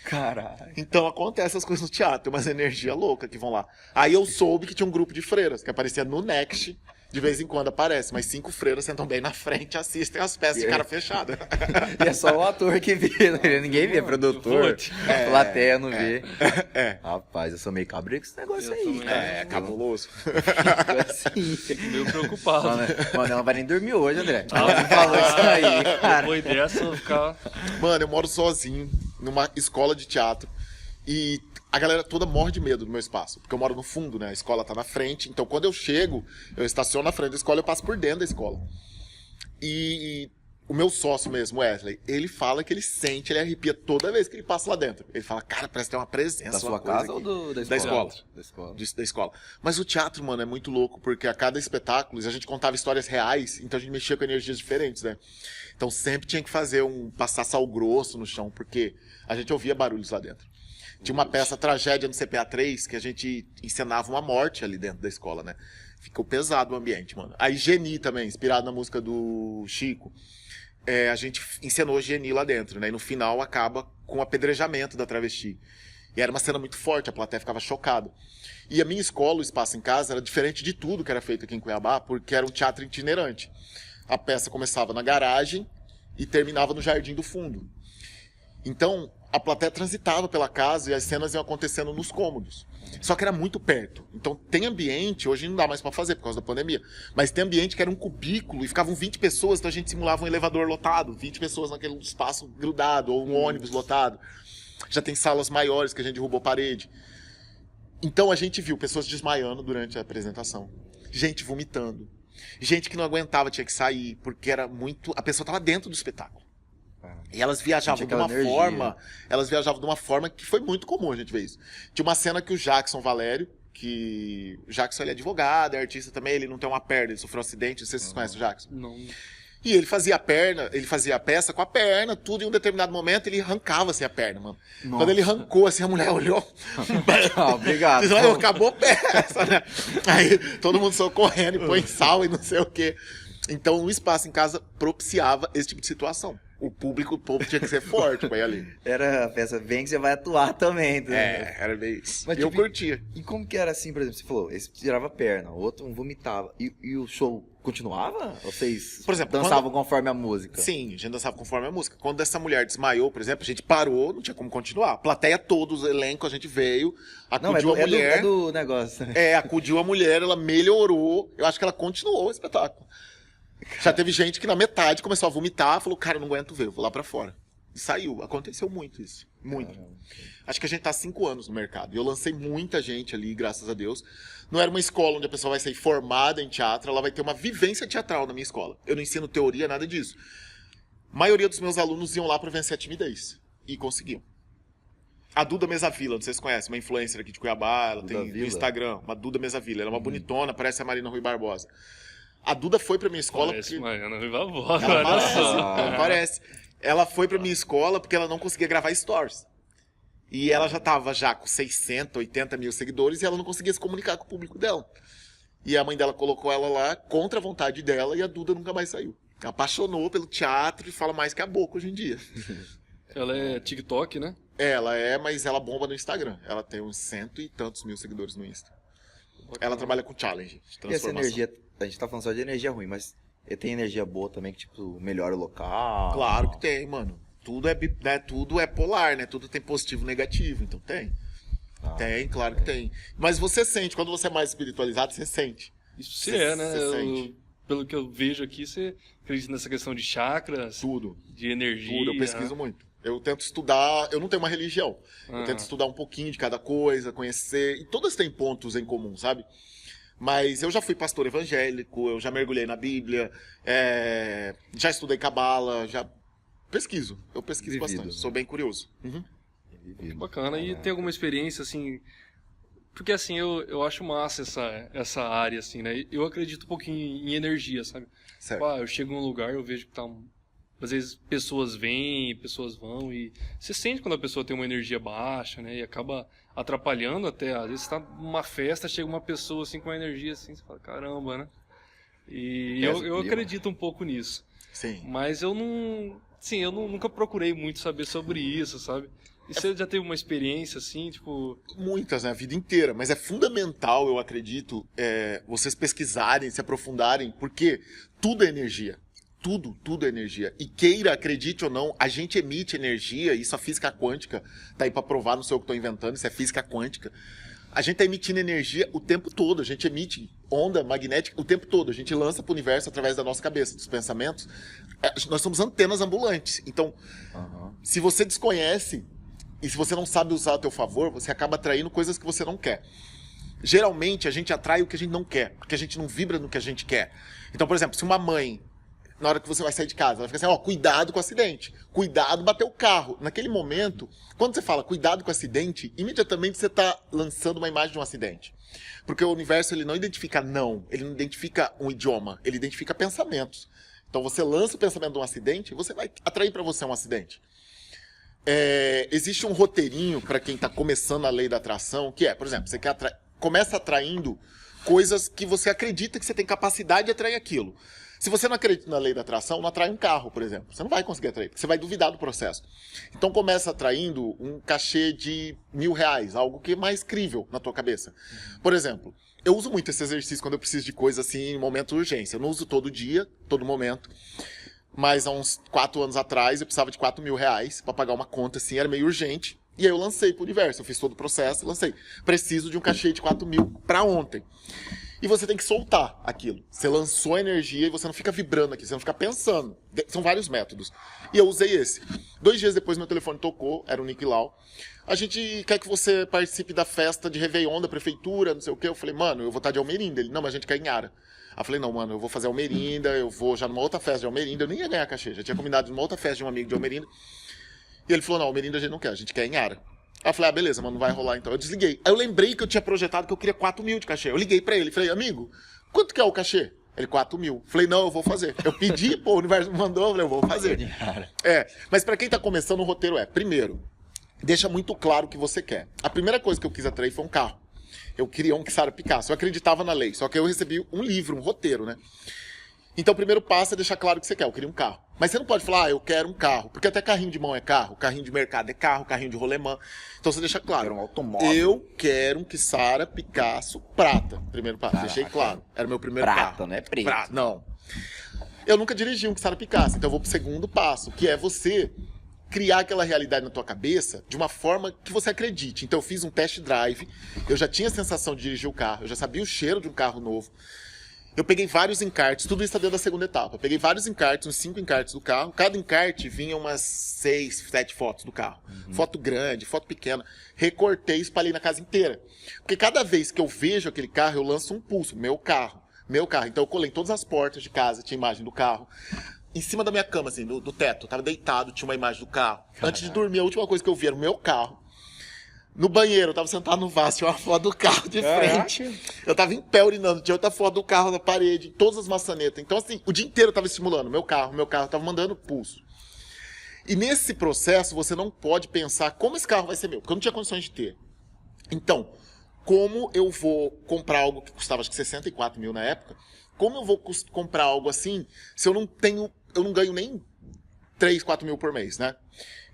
Caralho. Então acontece essas coisas no teatro, tem umas energias loucas que vão lá. Aí eu soube que tinha um grupo de freiras, que aparecia no Next... De vez em quando aparece, mas 5 freiras sentam bem na frente e assistem as peças de cara fechada. E é só o ator que vê, né? Ninguém vê, produtor, plateia não vê. Rapaz, eu sou meio cabreiro com esse negócio aí. É cabuloso. Assim. Meio preocupado. Mano, ela não vai nem dormir hoje, André. Ela falou isso aí, cara. Depois dessa, eu vou ficar... Mano, eu moro sozinho, numa escola de teatro. E a galera toda morre de medo do meu espaço. Porque eu moro no fundo, né? A escola tá na frente. Então, quando eu chego, eu estaciono na frente da escola e eu passo por dentro da escola. E O meu sócio mesmo, Wesley, ele fala que ele sente, ele arrepia toda vez que ele passa lá dentro. Ele fala, cara, parece ter uma presença. Da sua casa ou da escola? Da escola. Da escola. Da escola. Mas o teatro, mano, é muito louco, porque a cada espetáculo, a gente contava histórias reais, então a gente mexia com energias diferentes, né? Então sempre tinha que fazer passar sal grosso no chão, porque a gente ouvia barulhos lá dentro. Tinha uma peça, Tragédia no CPA 3, que a gente encenava uma morte ali dentro da escola, né? Ficou pesado o ambiente, mano. Aí Geni também, inspirado na música do Chico. A gente encenou Geni lá dentro, né? E no final acaba com o apedrejamento da travesti. E era uma cena muito forte, a plateia ficava chocada. E a minha escola, o Espaço em Casa, era diferente de tudo que era feito aqui em Cuiabá, porque era um teatro itinerante. A peça começava na garagem e terminava no jardim do fundo. Então, a plateia transitava pela casa e as cenas iam acontecendo nos cômodos. Só que era muito perto. Então, tem ambiente, hoje não dá mais pra fazer por causa da pandemia, mas tem ambiente que era um cubículo e ficavam 20 pessoas, então a gente simulava um elevador lotado, 20 pessoas naquele espaço grudado, ou um ônibus lotado. Já tem salas maiores que a gente derrubou parede. Então, a gente viu pessoas desmaiando durante a apresentação, gente vomitando, gente que não aguentava, tinha que sair, porque era muito... A pessoa estava dentro do espetáculo. E elas viajavam de uma forma... Elas viajavam de uma forma que foi muito comum a gente ver isso. Tinha uma cena que o Jackson Valério, que... O Jackson, ele é advogado, é artista também, ele não tem uma perna, ele sofreu um acidente, não sei se vocês conhecem o Jackson. Não. E ele fazia a peça com a perna, tudo, em um determinado momento ele arrancava assim a perna, mano. Nossa. Quando ele arrancou, assim, a mulher olhou. Obrigado. Acabou a peça, né? Aí todo mundo saiu correndo e põe sal e não sei o quê. Então o Espaço em Casa propiciava esse tipo de situação. O povo tinha que ser forte pra ir ali. Era a peça, vem que você vai atuar também. Né? Era bem isso. Mas, eu curtia. E como que era assim, por exemplo, você falou, esse tirava a perna, o outro vomitava. E o show continuava? Ou vocês por exemplo, dançavam conforme a música? Sim, a gente dançava conforme a música. Quando essa mulher desmaiou, por exemplo, a gente parou, não tinha como continuar. A plateia toda, o elenco, a gente veio, acudiu a mulher. É do negócio. Acudiu a mulher, ela melhorou. Eu acho que ela continuou o espetáculo. Já teve gente que na metade começou a vomitar, falou, cara, eu não aguento ver, eu vou lá pra fora. E saiu. Aconteceu muito isso. Muito. Caramba. Acho que a gente tá há 5 anos no mercado. E eu lancei muita gente ali, graças a Deus. Não era uma escola onde a pessoa vai sair formada em teatro, ela vai ter uma vivência teatral na minha escola. Eu não ensino teoria, nada disso. A maioria dos meus alunos iam lá pra vencer a timidez. E conseguiam. A Duda Mesavila, não sei se você conhece, uma influencer aqui de Cuiabá, ela tem no Instagram, uma Duda Mesavila. Ela é uma bonitona, parece a Marina Rui Barbosa. A Duda foi pra minha escola parece porque... Mariana Rui Barbosa, ela parece. Ela foi pra minha escola porque ela não conseguia gravar stories. E ela já tava com 600, 80 mil seguidores e ela não conseguia se comunicar com o público dela. E a mãe dela colocou ela lá contra a vontade dela e a Duda nunca mais saiu. Apaixonou pelo teatro e fala mais que a boca hoje em dia. Ela é TikTok, né? Ela é, mas ela bomba no Instagram. Ela tem uns 100 e tantos mil seguidores no Insta. Ela trabalha com challenge, transformação. E essa energia, a gente tá falando só de energia ruim, mas tem energia boa também que, tipo, melhora o local? Claro que tem, mano. Tudo é polar, né? Tudo tem positivo e negativo, então tem. Tem, claro que tem. Mas você sente, quando você é mais espiritualizado, você sente. Isso você né? Pelo que eu vejo aqui, você acredita nessa questão de chakras, tudo, de energia. Tudo, eu pesquiso muito. Eu tento estudar, eu não tenho uma religião. Eu tento estudar um pouquinho de cada coisa, conhecer. E todas têm pontos em comum, sabe? Mas eu já fui pastor evangélico, eu já mergulhei na Bíblia, já estudei cabala, já pesquiso. Eu pesquiso bastante, sou bem curioso. Que bacana. E tem alguma experiência, assim... Porque, assim, eu acho massa essa área, assim, né? Eu acredito um pouquinho em energia, sabe? Certo. Eu chego em um lugar, eu vejo que tá... Às vezes pessoas vêm, pessoas vão e você sente quando a pessoa tem uma energia baixa, né? E acaba atrapalhando até. Às vezes você tá numa festa, chega uma pessoa assim com uma energia assim, você fala, caramba, né? E eu acredito um pouco nisso. Sim. Mas eu não... Sim, eu nunca procurei muito saber sobre isso, sabe? E você já teve uma experiência assim, tipo... Muitas, né? A vida inteira. Mas é fundamental, eu acredito, vocês pesquisarem, se aprofundarem, porque tudo é energia. Tudo é energia. E queira, acredite ou não, a gente emite energia, isso a física quântica tá aí pra provar, não sei o que eu tô inventando, isso é física quântica. A gente tá emitindo energia o tempo todo, a gente emite onda magnética o tempo todo, a gente lança pro universo através da nossa cabeça, dos pensamentos. Nós somos antenas ambulantes. Então, se você desconhece e se você não sabe usar a teu favor, você acaba atraindo coisas que você não quer. Geralmente, a gente atrai o que a gente não quer, porque a gente não vibra no que a gente quer. Então, por exemplo, se uma mãe... na hora que você vai sair de casa. Ela fica assim, ó, cuidado com o acidente. Cuidado bater o carro. Naquele momento, quando você fala cuidado com o acidente, imediatamente você tá lançando uma imagem de um acidente. Porque o universo, ele não identifica não, ele não identifica um idioma, ele identifica pensamentos. Então você lança o pensamento de um acidente, você vai atrair para você um acidente. Existe um roteirinho para quem está começando a lei da atração, que é, por exemplo, você começa atraindo coisas que você acredita que você tem capacidade de atrair aquilo. Se você não acredita na lei da atração, não atrai um carro, por exemplo. Você não vai conseguir atrair, porque você vai duvidar do processo. Então começa atraindo um cachê de R$1.000, algo que é mais crível na tua cabeça. Por exemplo, eu uso muito esse exercício quando eu preciso de coisa assim em momento de urgência. Eu não uso todo dia, todo momento. Mas há uns 4 anos atrás eu precisava de R$4.000 para pagar uma conta assim, era meio urgente. E aí eu lancei pro universo, eu fiz todo o processo, lancei. Preciso de um cachê de 4.000 para ontem. E você tem que soltar aquilo. Você lançou a energia e você não fica vibrando aqui, você não fica pensando. São vários métodos. E eu usei esse. 2 dias depois meu telefone tocou, era o Nick Lau. A gente quer que você participe da festa de Réveillon da prefeitura, não sei o quê. Eu falei, mano, eu vou estar de Almerinda. Ele, não, mas a gente quer em Ara. Aí eu falei, não, mano, eu vou fazer Almerinda, eu vou já numa outra festa de Almerinda. Eu nem ia ganhar cachê, já tinha combinado numa outra festa de um amigo de Almerinda. E ele falou, não, Almerinda a gente não quer, a gente quer em Ara. Aí eu falei, beleza, mano, não vai rolar então. Eu desliguei. Aí eu lembrei que eu tinha projetado que eu queria 4.000 de cachê. Eu liguei pra ele, falei, amigo, quanto que é o cachê? Ele, 4.000. Falei, não, eu vou fazer. Eu pedi, o universo me mandou, eu falei, eu vou fazer. Mas pra quem tá começando, o roteiro primeiro, deixa muito claro o que você quer. A primeira coisa que eu quis atrair foi um carro. Eu queria um Kisara Picasso. Eu acreditava na lei, só que eu recebi um livro, um roteiro, né? Então o primeiro passo é deixar claro o que você quer. Eu queria um carro. Mas você não pode falar, eu quero um carro. Porque até carrinho de mão é carro, carrinho de mercado é carro, carrinho de rolemã. Então você deixa claro. Eu quero um automóvel. Eu quero um Kisara Picasso prata. Primeiro passo. Caraca. Deixei claro. Era o meu primeiro carro. Prata, não é preto. Prata, não. Eu nunca dirigi um Kisara Picasso. Então eu vou pro segundo passo, que é você criar aquela realidade na tua cabeça de uma forma que você acredite. Então eu fiz um test drive, eu já tinha a sensação de dirigir o carro, eu já sabia o cheiro de um carro novo. Eu peguei vários encartes, tudo isso está dentro da segunda etapa. Eu peguei vários encartes, uns 5 encartes do carro. Cada encarte vinha umas 6, 7 fotos do carro. Foto grande, foto pequena. Recortei e espalhei na casa inteira. Porque cada vez que eu vejo aquele carro, eu lanço um pulso. Meu carro. Então eu colei em todas as portas de casa, tinha imagem do carro. Em cima da minha cama, assim, do teto. Eu tava deitado, tinha uma imagem do carro. Caraca. Antes de dormir, a última coisa que eu vi era o meu carro. No banheiro, eu tava sentado no vaso, tinha uma foto do carro de frente. Eu tava em pé urinando, tinha outra foto do carro na parede, todas as maçanetas. Então, assim, o dia inteiro eu tava estimulando meu carro tava mandando pulso. E nesse processo, você não pode pensar como esse carro vai ser meu, porque eu não tinha condições de ter. Então, como eu vou comprar algo que custava, acho que 64.000 na época, como eu vou comprar algo assim, se eu não ganho nem 3, 4 mil por mês, né?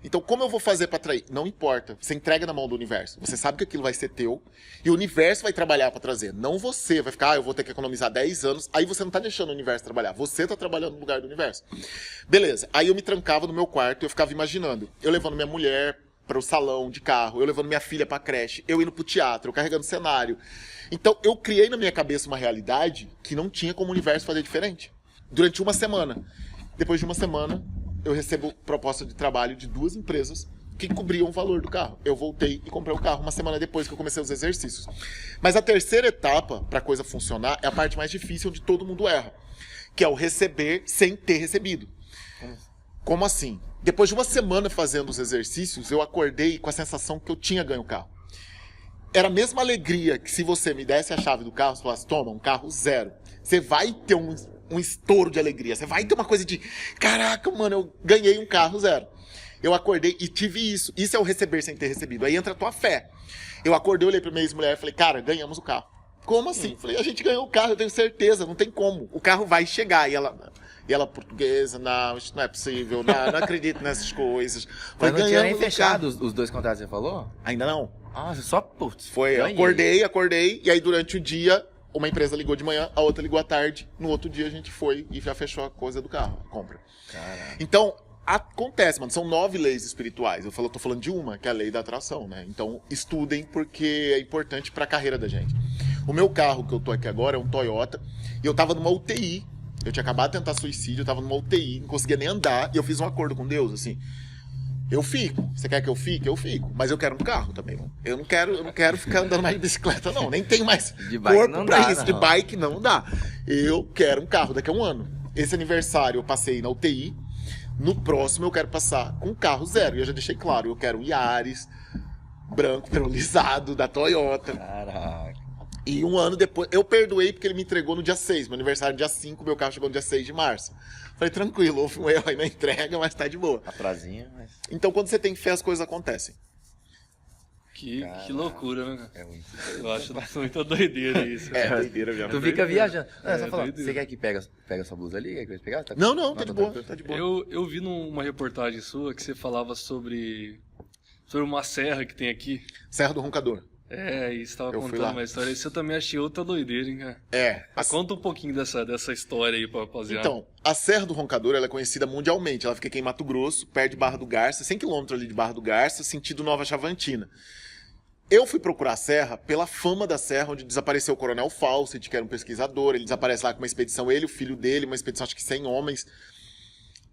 Então, como eu vou fazer para atrair? Não importa. Você entrega na mão do universo. Você sabe que aquilo vai ser teu e o universo vai trabalhar para trazer. Não você vai ficar, eu vou ter que economizar 10 anos. Aí você não tá deixando o universo trabalhar. Você tá trabalhando no lugar do universo. Beleza. Aí eu me trancava no meu quarto e eu ficava imaginando. Eu levando minha mulher para o salão de carro, eu levando minha filha para a creche, eu indo pro teatro, eu carregando cenário. Então, eu criei na minha cabeça uma realidade que não tinha como o universo fazer diferente. Durante uma semana. Depois de uma semana, eu recebo proposta de trabalho de 2 empresas que cobriam o valor do carro. Eu voltei e comprei o carro uma semana depois que eu comecei os exercícios. Mas a terceira etapa, para a coisa funcionar, é a parte mais difícil, onde todo mundo erra. Que é o receber sem ter recebido. Como assim? Depois de uma semana fazendo os exercícios, eu acordei com a sensação que eu tinha ganho o carro. Era a mesma alegria que se você me desse a chave do carro, você falasse, toma, um carro 0. Você vai ter um estouro de alegria. Você vai ter uma coisa de, caraca, mano, eu ganhei um carro 0. Eu acordei e tive isso. Isso é o receber sem ter recebido. Aí entra a tua fé. Eu acordei, olhei pra minha ex-mulher e falei, cara, ganhamos o carro. Como assim? Falei, a gente ganhou o carro, eu tenho certeza, não tem como. O carro vai chegar. E ela portuguesa, não, isso não é possível, não acredito nessas coisas. Mas não tinha nem fechado os 2 contratos que você falou? Ainda não. Nossa, só putz. Foi, acordei, e aí durante o dia, uma empresa ligou de manhã, a outra ligou à tarde, no outro dia a gente foi e já fechou a coisa do carro, a compra. Caraca. Então, acontece, mano, são 9 leis espirituais. Eu tô falando de uma, que é a lei da atração, né? Então, estudem, porque é importante pra carreira da gente. O meu carro que eu tô aqui agora é um Toyota, e eu tava numa UTI. Eu tinha acabado de tentar suicídio, eu tava numa UTI, não conseguia nem andar, e eu fiz um acordo com Deus, assim. Eu fico. Você quer que eu fique? Eu fico. Mas eu quero um carro também, mano. Eu não quero ficar andando mais de bicicleta, não. Nem tenho mais de bike corpo não pra dá, isso. Não. De bike não dá. Eu quero um carro daqui a um ano. esse aniversário eu passei na UTI. No próximo eu quero passar com carro zero. E eu já deixei claro, eu quero um Yaris branco, perolizado, da Toyota. Caraca. E um ano depois, eu perdoei porque ele me entregou no dia 6. Meu aniversário é dia 5, meu carro chegou no dia 6 de março. Falei, tranquilo, houve um erro aí na entrega, mas tá de boa. Atrasinho, mas... Então quando você tem fé, as coisas acontecem. Que loucura, né? É muito. Eu acho muita doideira isso. É doideira mesmo. Tu fica viajando. Não, é só falar. doideira. Você quer que pega sua blusa ali? Quer que eu pegar? Tá... Não, tá de boa, tranquilo. tá de boa. Eu vi numa reportagem sua que você falava sobre uma serra que tem aqui. Serra do Roncador. E você estava Eu fui contando lá. uma história. Isso eu também achei outra doideira, hein, cara? Conta um pouquinho dessa história aí pra rapaziada. Então, a Serra do Roncador ela é conhecida mundialmente. Ela fica aqui em Mato Grosso, perto de Barra do Garça, 100 km ali de Barra do Garça, sentido Nova Chavantina. Eu fui procurar a Serra pela fama da Serra, onde desapareceu o Coronel Fawcett, que era um pesquisador. Ele desaparece lá com uma expedição, ele, o filho dele, uma expedição acho que 100 homens.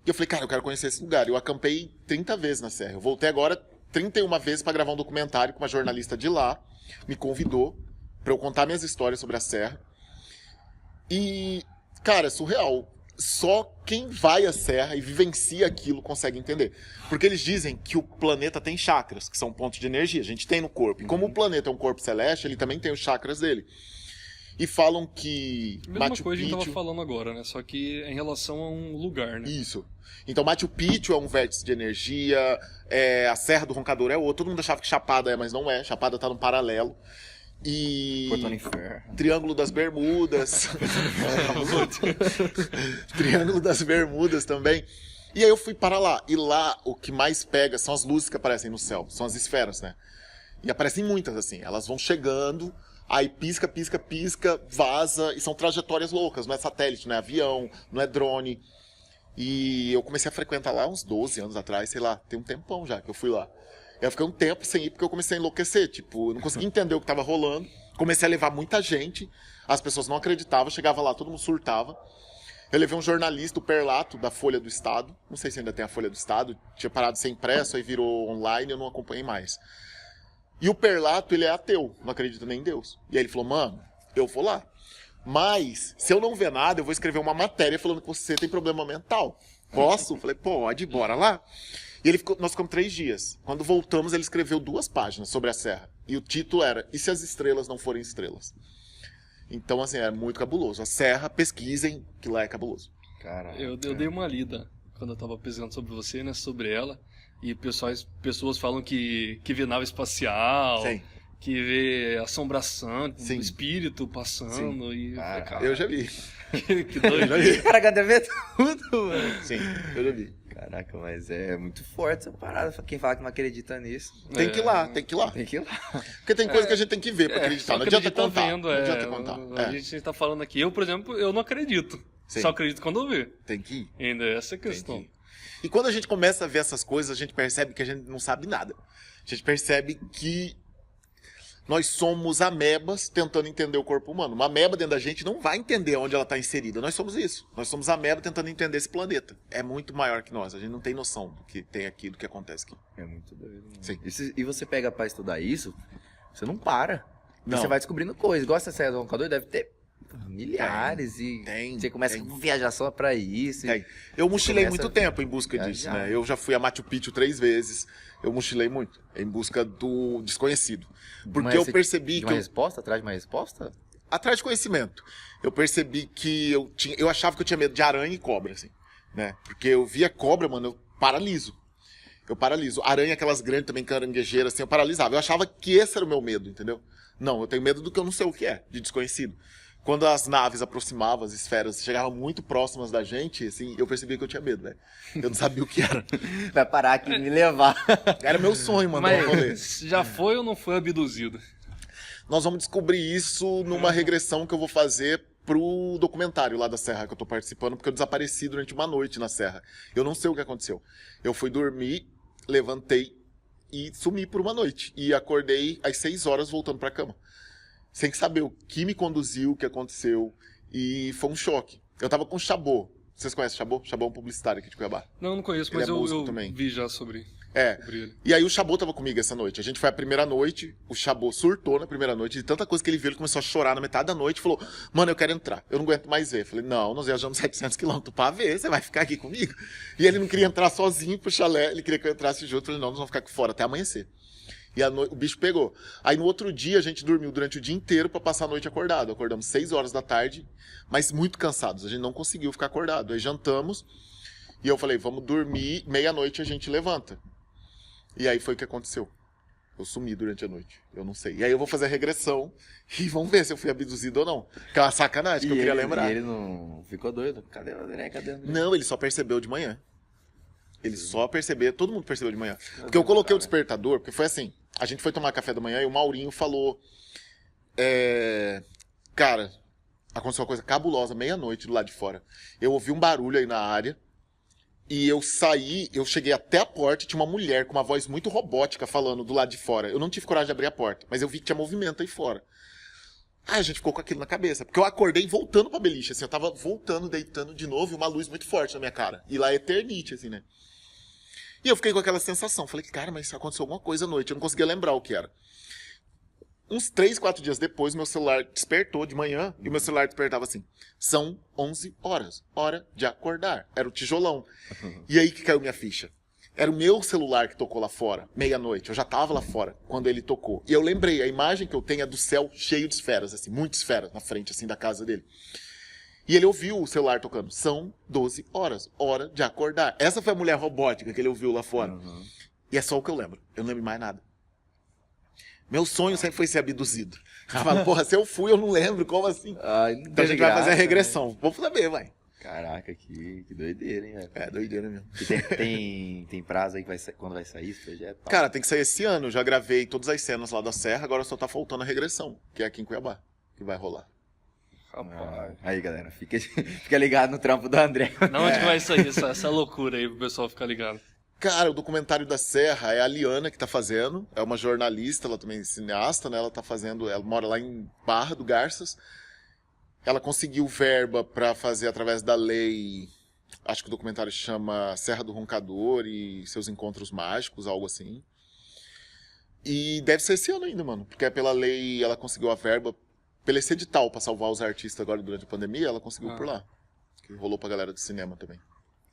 E eu falei, cara, eu quero conhecer esse lugar. Eu acampei 30 vezes na Serra. Eu voltei agora 31 vezes para gravar um documentário com uma jornalista de lá. Me convidou para eu contar minhas histórias sobre a Serra. E, cara, é surreal. Só quem vai à Serra e vivencia aquilo consegue entender. Porque eles dizem que o planeta tem chakras, que são pontos de energia. A gente tem no corpo. E como o planeta é um corpo celeste, ele também tem os chakras dele. E falam que Mesma Machu coisa que a gente Picchu... tava falando agora, né? Só que em relação a um lugar, né? Isso. Então Machu Picchu é um vértice de energia, a Serra do Roncador é outro. Todo mundo achava que Chapada mas não é. Chapada tá no paralelo. E... Porto Inferno. Triângulo das Bermudas. Triângulo das Bermudas também. E aí eu fui para lá. E lá o que mais pega são as luzes que aparecem no céu. São as esferas, né? E aparecem muitas, assim. Elas vão chegando, aí pisca, pisca, pisca, vaza. E são trajetórias loucas. Não é satélite, não é avião, não é drone. E eu comecei a frequentar lá uns 12 anos atrás, sei lá. Tem um tempão já que eu fui lá. Eu fiquei um tempo sem ir porque eu comecei a enlouquecer. Tipo, eu não conseguia entender o que estava rolando. Comecei a levar muita gente. As pessoas não acreditavam. Chegava lá, todo mundo surtava. Eu levei um jornalista, o Perlato, da Folha do Estado. Não sei se ainda tem a Folha do Estado. Tinha parado de ser impresso, aí virou online, eu não acompanhei mais. E o Perlato, ele é ateu, não acredita nem em Deus. E aí ele falou, mano, eu vou lá. Mas, se eu não ver nada, eu vou escrever uma matéria falando que você tem problema mental. Posso? Falei, pode, bora lá. E nós ficamos 3 dias. Quando voltamos, ele escreveu 2 páginas sobre a Serra. E o título era, e se as estrelas não forem estrelas? Então, assim, é muito cabuloso. A Serra, pesquisem, que lá é cabuloso. Caraca. Eu dei uma lida quando eu tava pesquisando sobre você, né? Sobre ela. E pessoas falam que vê nave espacial, Sim. que vê assombração, Sim. espírito passando. Sim. E, cara, Eu já vi. que doido. Caraca, deve ver tudo, mano. Sim, eu já vi. Caraca, mas é muito forte essa parada. Quem fala que não acredita nisso. Tem que ir lá, tem que ir lá. Tem que ir lá. Porque tem coisa que a gente tem que ver pra acreditar. só Não adianta acredita contar. vendo, Não adianta contar. A gente tá falando aqui, eu, por exemplo, eu não acredito. Sim. Só acredito quando eu ver. Tem que ir. Ainda essa é a Tem questão. que ir. E quando a gente começa a ver essas coisas, a gente percebe que a gente não sabe nada. A gente percebe que nós somos amebas tentando entender o corpo humano. Uma ameba dentro da gente não vai entender onde ela está inserida. Nós somos isso. Nós somos ameba tentando entender esse planeta. É muito maior que nós. A gente não tem noção do que tem aqui, do que acontece aqui. É muito doido. Mano. Sim. E você pega pra estudar isso, você não para. Não. Você vai descobrindo coisas. Igual essa série do Roncador, deve ter milhares. Tem, você começa tem. a viajar só pra isso. É. Eu mochilei começa muito tempo em busca a disso, viajar. né? Eu já fui a Machu Picchu 3 vezes. Eu mochilei muito em busca do desconhecido. Porque Mas eu você- percebi de que uma eu, resposta? Atrás de uma resposta? atrás de conhecimento, eu percebi que eu achava que eu tinha medo de aranha e cobra, assim, né? Porque eu via cobra, mano, eu paraliso. Aranha, aquelas grandes também, caranguejeiras, assim, eu paralisava. Eu achava que esse era o meu medo, entendeu? Não, eu tenho medo do que eu não sei o que é, de desconhecido. Quando as naves aproximavam, as esferas chegavam muito próximas da gente, assim, eu percebia que eu tinha medo, velho. Eu não sabia o que era. Vai parar aqui e me levar. Era meu sonho, mano, dar um rolê. Mas já foi ou não foi abduzido? Nós vamos descobrir isso numa regressão que eu vou fazer pro documentário lá da Serra que eu tô participando, porque eu desapareci durante uma noite na Serra. Eu não sei o que aconteceu. Eu fui dormir, levantei e sumi por uma noite. E acordei às 6 horas voltando pra cama. Sem saber o que me conduziu, o que aconteceu. E foi um choque. Eu tava com Chabot. Vocês conhecem o Chabot? Chabot é um publicitário aqui de Cuiabá. Não conheço, mas eu também vi já sobre ele. E aí o Chabot tava comigo essa noite. A gente foi a primeira noite, o Chabot surtou na primeira noite, de tanta coisa que ele viu, ele começou a chorar na metade da noite e falou, mano, eu quero entrar, eu não aguento mais ver. Eu falei, não, nós viajamos 700 quilômetros pra ver, você vai ficar aqui comigo? E ele não queria entrar sozinho pro chalé, ele queria que eu entrasse junto. Eu falei, não, nós vamos ficar aqui fora até amanhecer. E o bicho pegou. Aí no outro dia a gente dormiu durante o dia inteiro pra passar a noite acordado. Acordamos 6 horas da tarde, mas muito cansados, a gente não conseguiu ficar acordado. Aí jantamos e eu falei, vamos dormir, meia-noite a gente levanta. E aí foi o que aconteceu. Eu sumi durante a noite. Eu não sei. E aí eu vou fazer a regressão e vamos ver se eu fui abduzido ou não. Aquela sacanagem que eu queria lembrar. E ele não ficou doido? Cadê o André? Não, ele só percebeu de manhã. Ele só percebeu, todo mundo percebeu de manhã. Porque eu coloquei o despertador, porque foi assim, a gente foi tomar café da manhã e o Maurinho falou, cara, aconteceu uma coisa cabulosa, meia-noite do lado de fora. Eu ouvi um barulho aí na área, e eu saí, eu cheguei até a porta e tinha uma mulher com uma voz muito robótica falando do lado de fora. Eu não tive coragem de abrir a porta, mas eu vi que tinha movimento aí fora. Aí a gente ficou com aquilo na cabeça, porque eu acordei voltando pra beliche, assim, eu tava voltando, deitando de novo, e uma luz muito forte na minha cara. E lá é eternite, assim, né? E eu fiquei com aquela sensação, falei, cara, mas aconteceu alguma coisa à noite, eu não conseguia lembrar o que era. Uns 3, 4 dias depois, meu celular despertou de manhã, e meu celular despertava assim, são 11 horas, hora de acordar. Era o tijolão. E aí que caiu minha ficha. Era o meu celular que tocou lá fora, meia-noite. Eu já tava lá fora quando ele tocou. E eu lembrei, a imagem que eu tenho é do céu cheio de esferas, assim, muitas esferas na frente, assim, da casa dele. E ele ouviu o celular tocando. São 12 horas, hora de acordar. Essa foi a mulher robótica que ele ouviu lá fora. Uhum. E é só o que eu lembro. Eu não lembro mais nada. Meu sonho sempre foi ser abduzido. Eu falo, porra, se eu fui, eu não lembro, como assim? Então a gente vai fazer a regressão. Né? Vamos saber, vai. Caraca, que doideira, hein, velho? É, doideira mesmo. E tem prazo aí que quando vai sair esse projeto? Tá? Cara, tem que sair esse ano. Eu já gravei todas as cenas lá da Serra, agora só tá faltando a regressão, que é aqui em Cuiabá, que vai rolar. Aí, galera, fica ligado no trampo do André. Não, onde que vai sair essa loucura aí pro pessoal ficar ligado? Cara, o documentário da Serra é a Liana que tá fazendo, é uma jornalista, ela também é cineasta, né? Ela tá fazendo, ela mora lá em Barra do Garças. Ela conseguiu verba pra fazer através da lei, acho que o documentário chama Serra do Roncador e seus encontros mágicos, algo assim. E deve ser esse ano ainda, mano, porque é pela lei, ela conseguiu a verba pelo esse edital pra salvar os artistas agora durante a pandemia, ela conseguiu por lá. Que rolou pra galera do cinema também.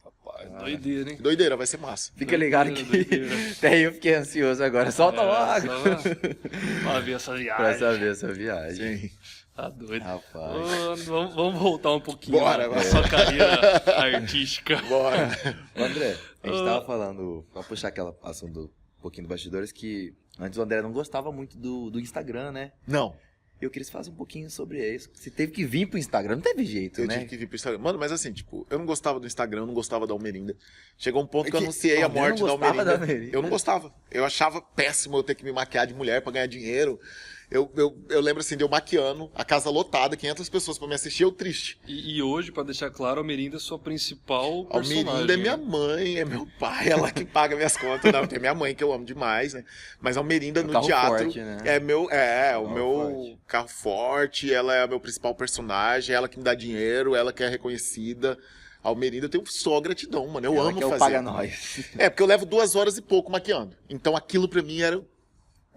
Rapaz, doideira, hein? Doideira, vai ser massa. Fica ligado que até eu fiquei ansioso agora. Solta logo! Pra ver essa viagem. Pra saber essa viagem. Sim. Tá doido. Rapaz. Vamos voltar um pouquinho Bora, na sua carreira artística. Bora. André, a gente tava falando, pra puxar aquela assunto um pouquinho do bastidores, que antes o André não gostava muito do Instagram, né? Não. Eu queria que você falasse um pouquinho sobre isso. Você teve que vir pro Instagram, não teve jeito, eu né? Eu tive que vir pro Instagram. Mano, mas assim, tipo, eu não gostava do Instagram, eu não gostava da Almerinda. Chegou um ponto que eu anunciei a morte da Almerinda. Eu não gostava. Eu achava péssimo eu ter que me maquiar de mulher pra ganhar dinheiro. Eu lembro assim, de eu maquiando, a casa lotada, 500 pessoas pra me assistir, eu triste. E hoje, pra deixar claro, a Almerinda é sua principal personagem. A Almerinda é minha mãe, é meu pai, ela que paga minhas contas. Não, tem minha mãe que eu amo demais, né? Mas a Almerinda no teatro forte, né? é o meu carro forte, ela é o meu principal personagem, ela que me dá dinheiro, ela que é reconhecida. A Almerinda eu tenho só gratidão, mano. Eu amo fazer. Paga nós. É, porque eu levo 2 horas e pouco maquiando. Então aquilo pra mim era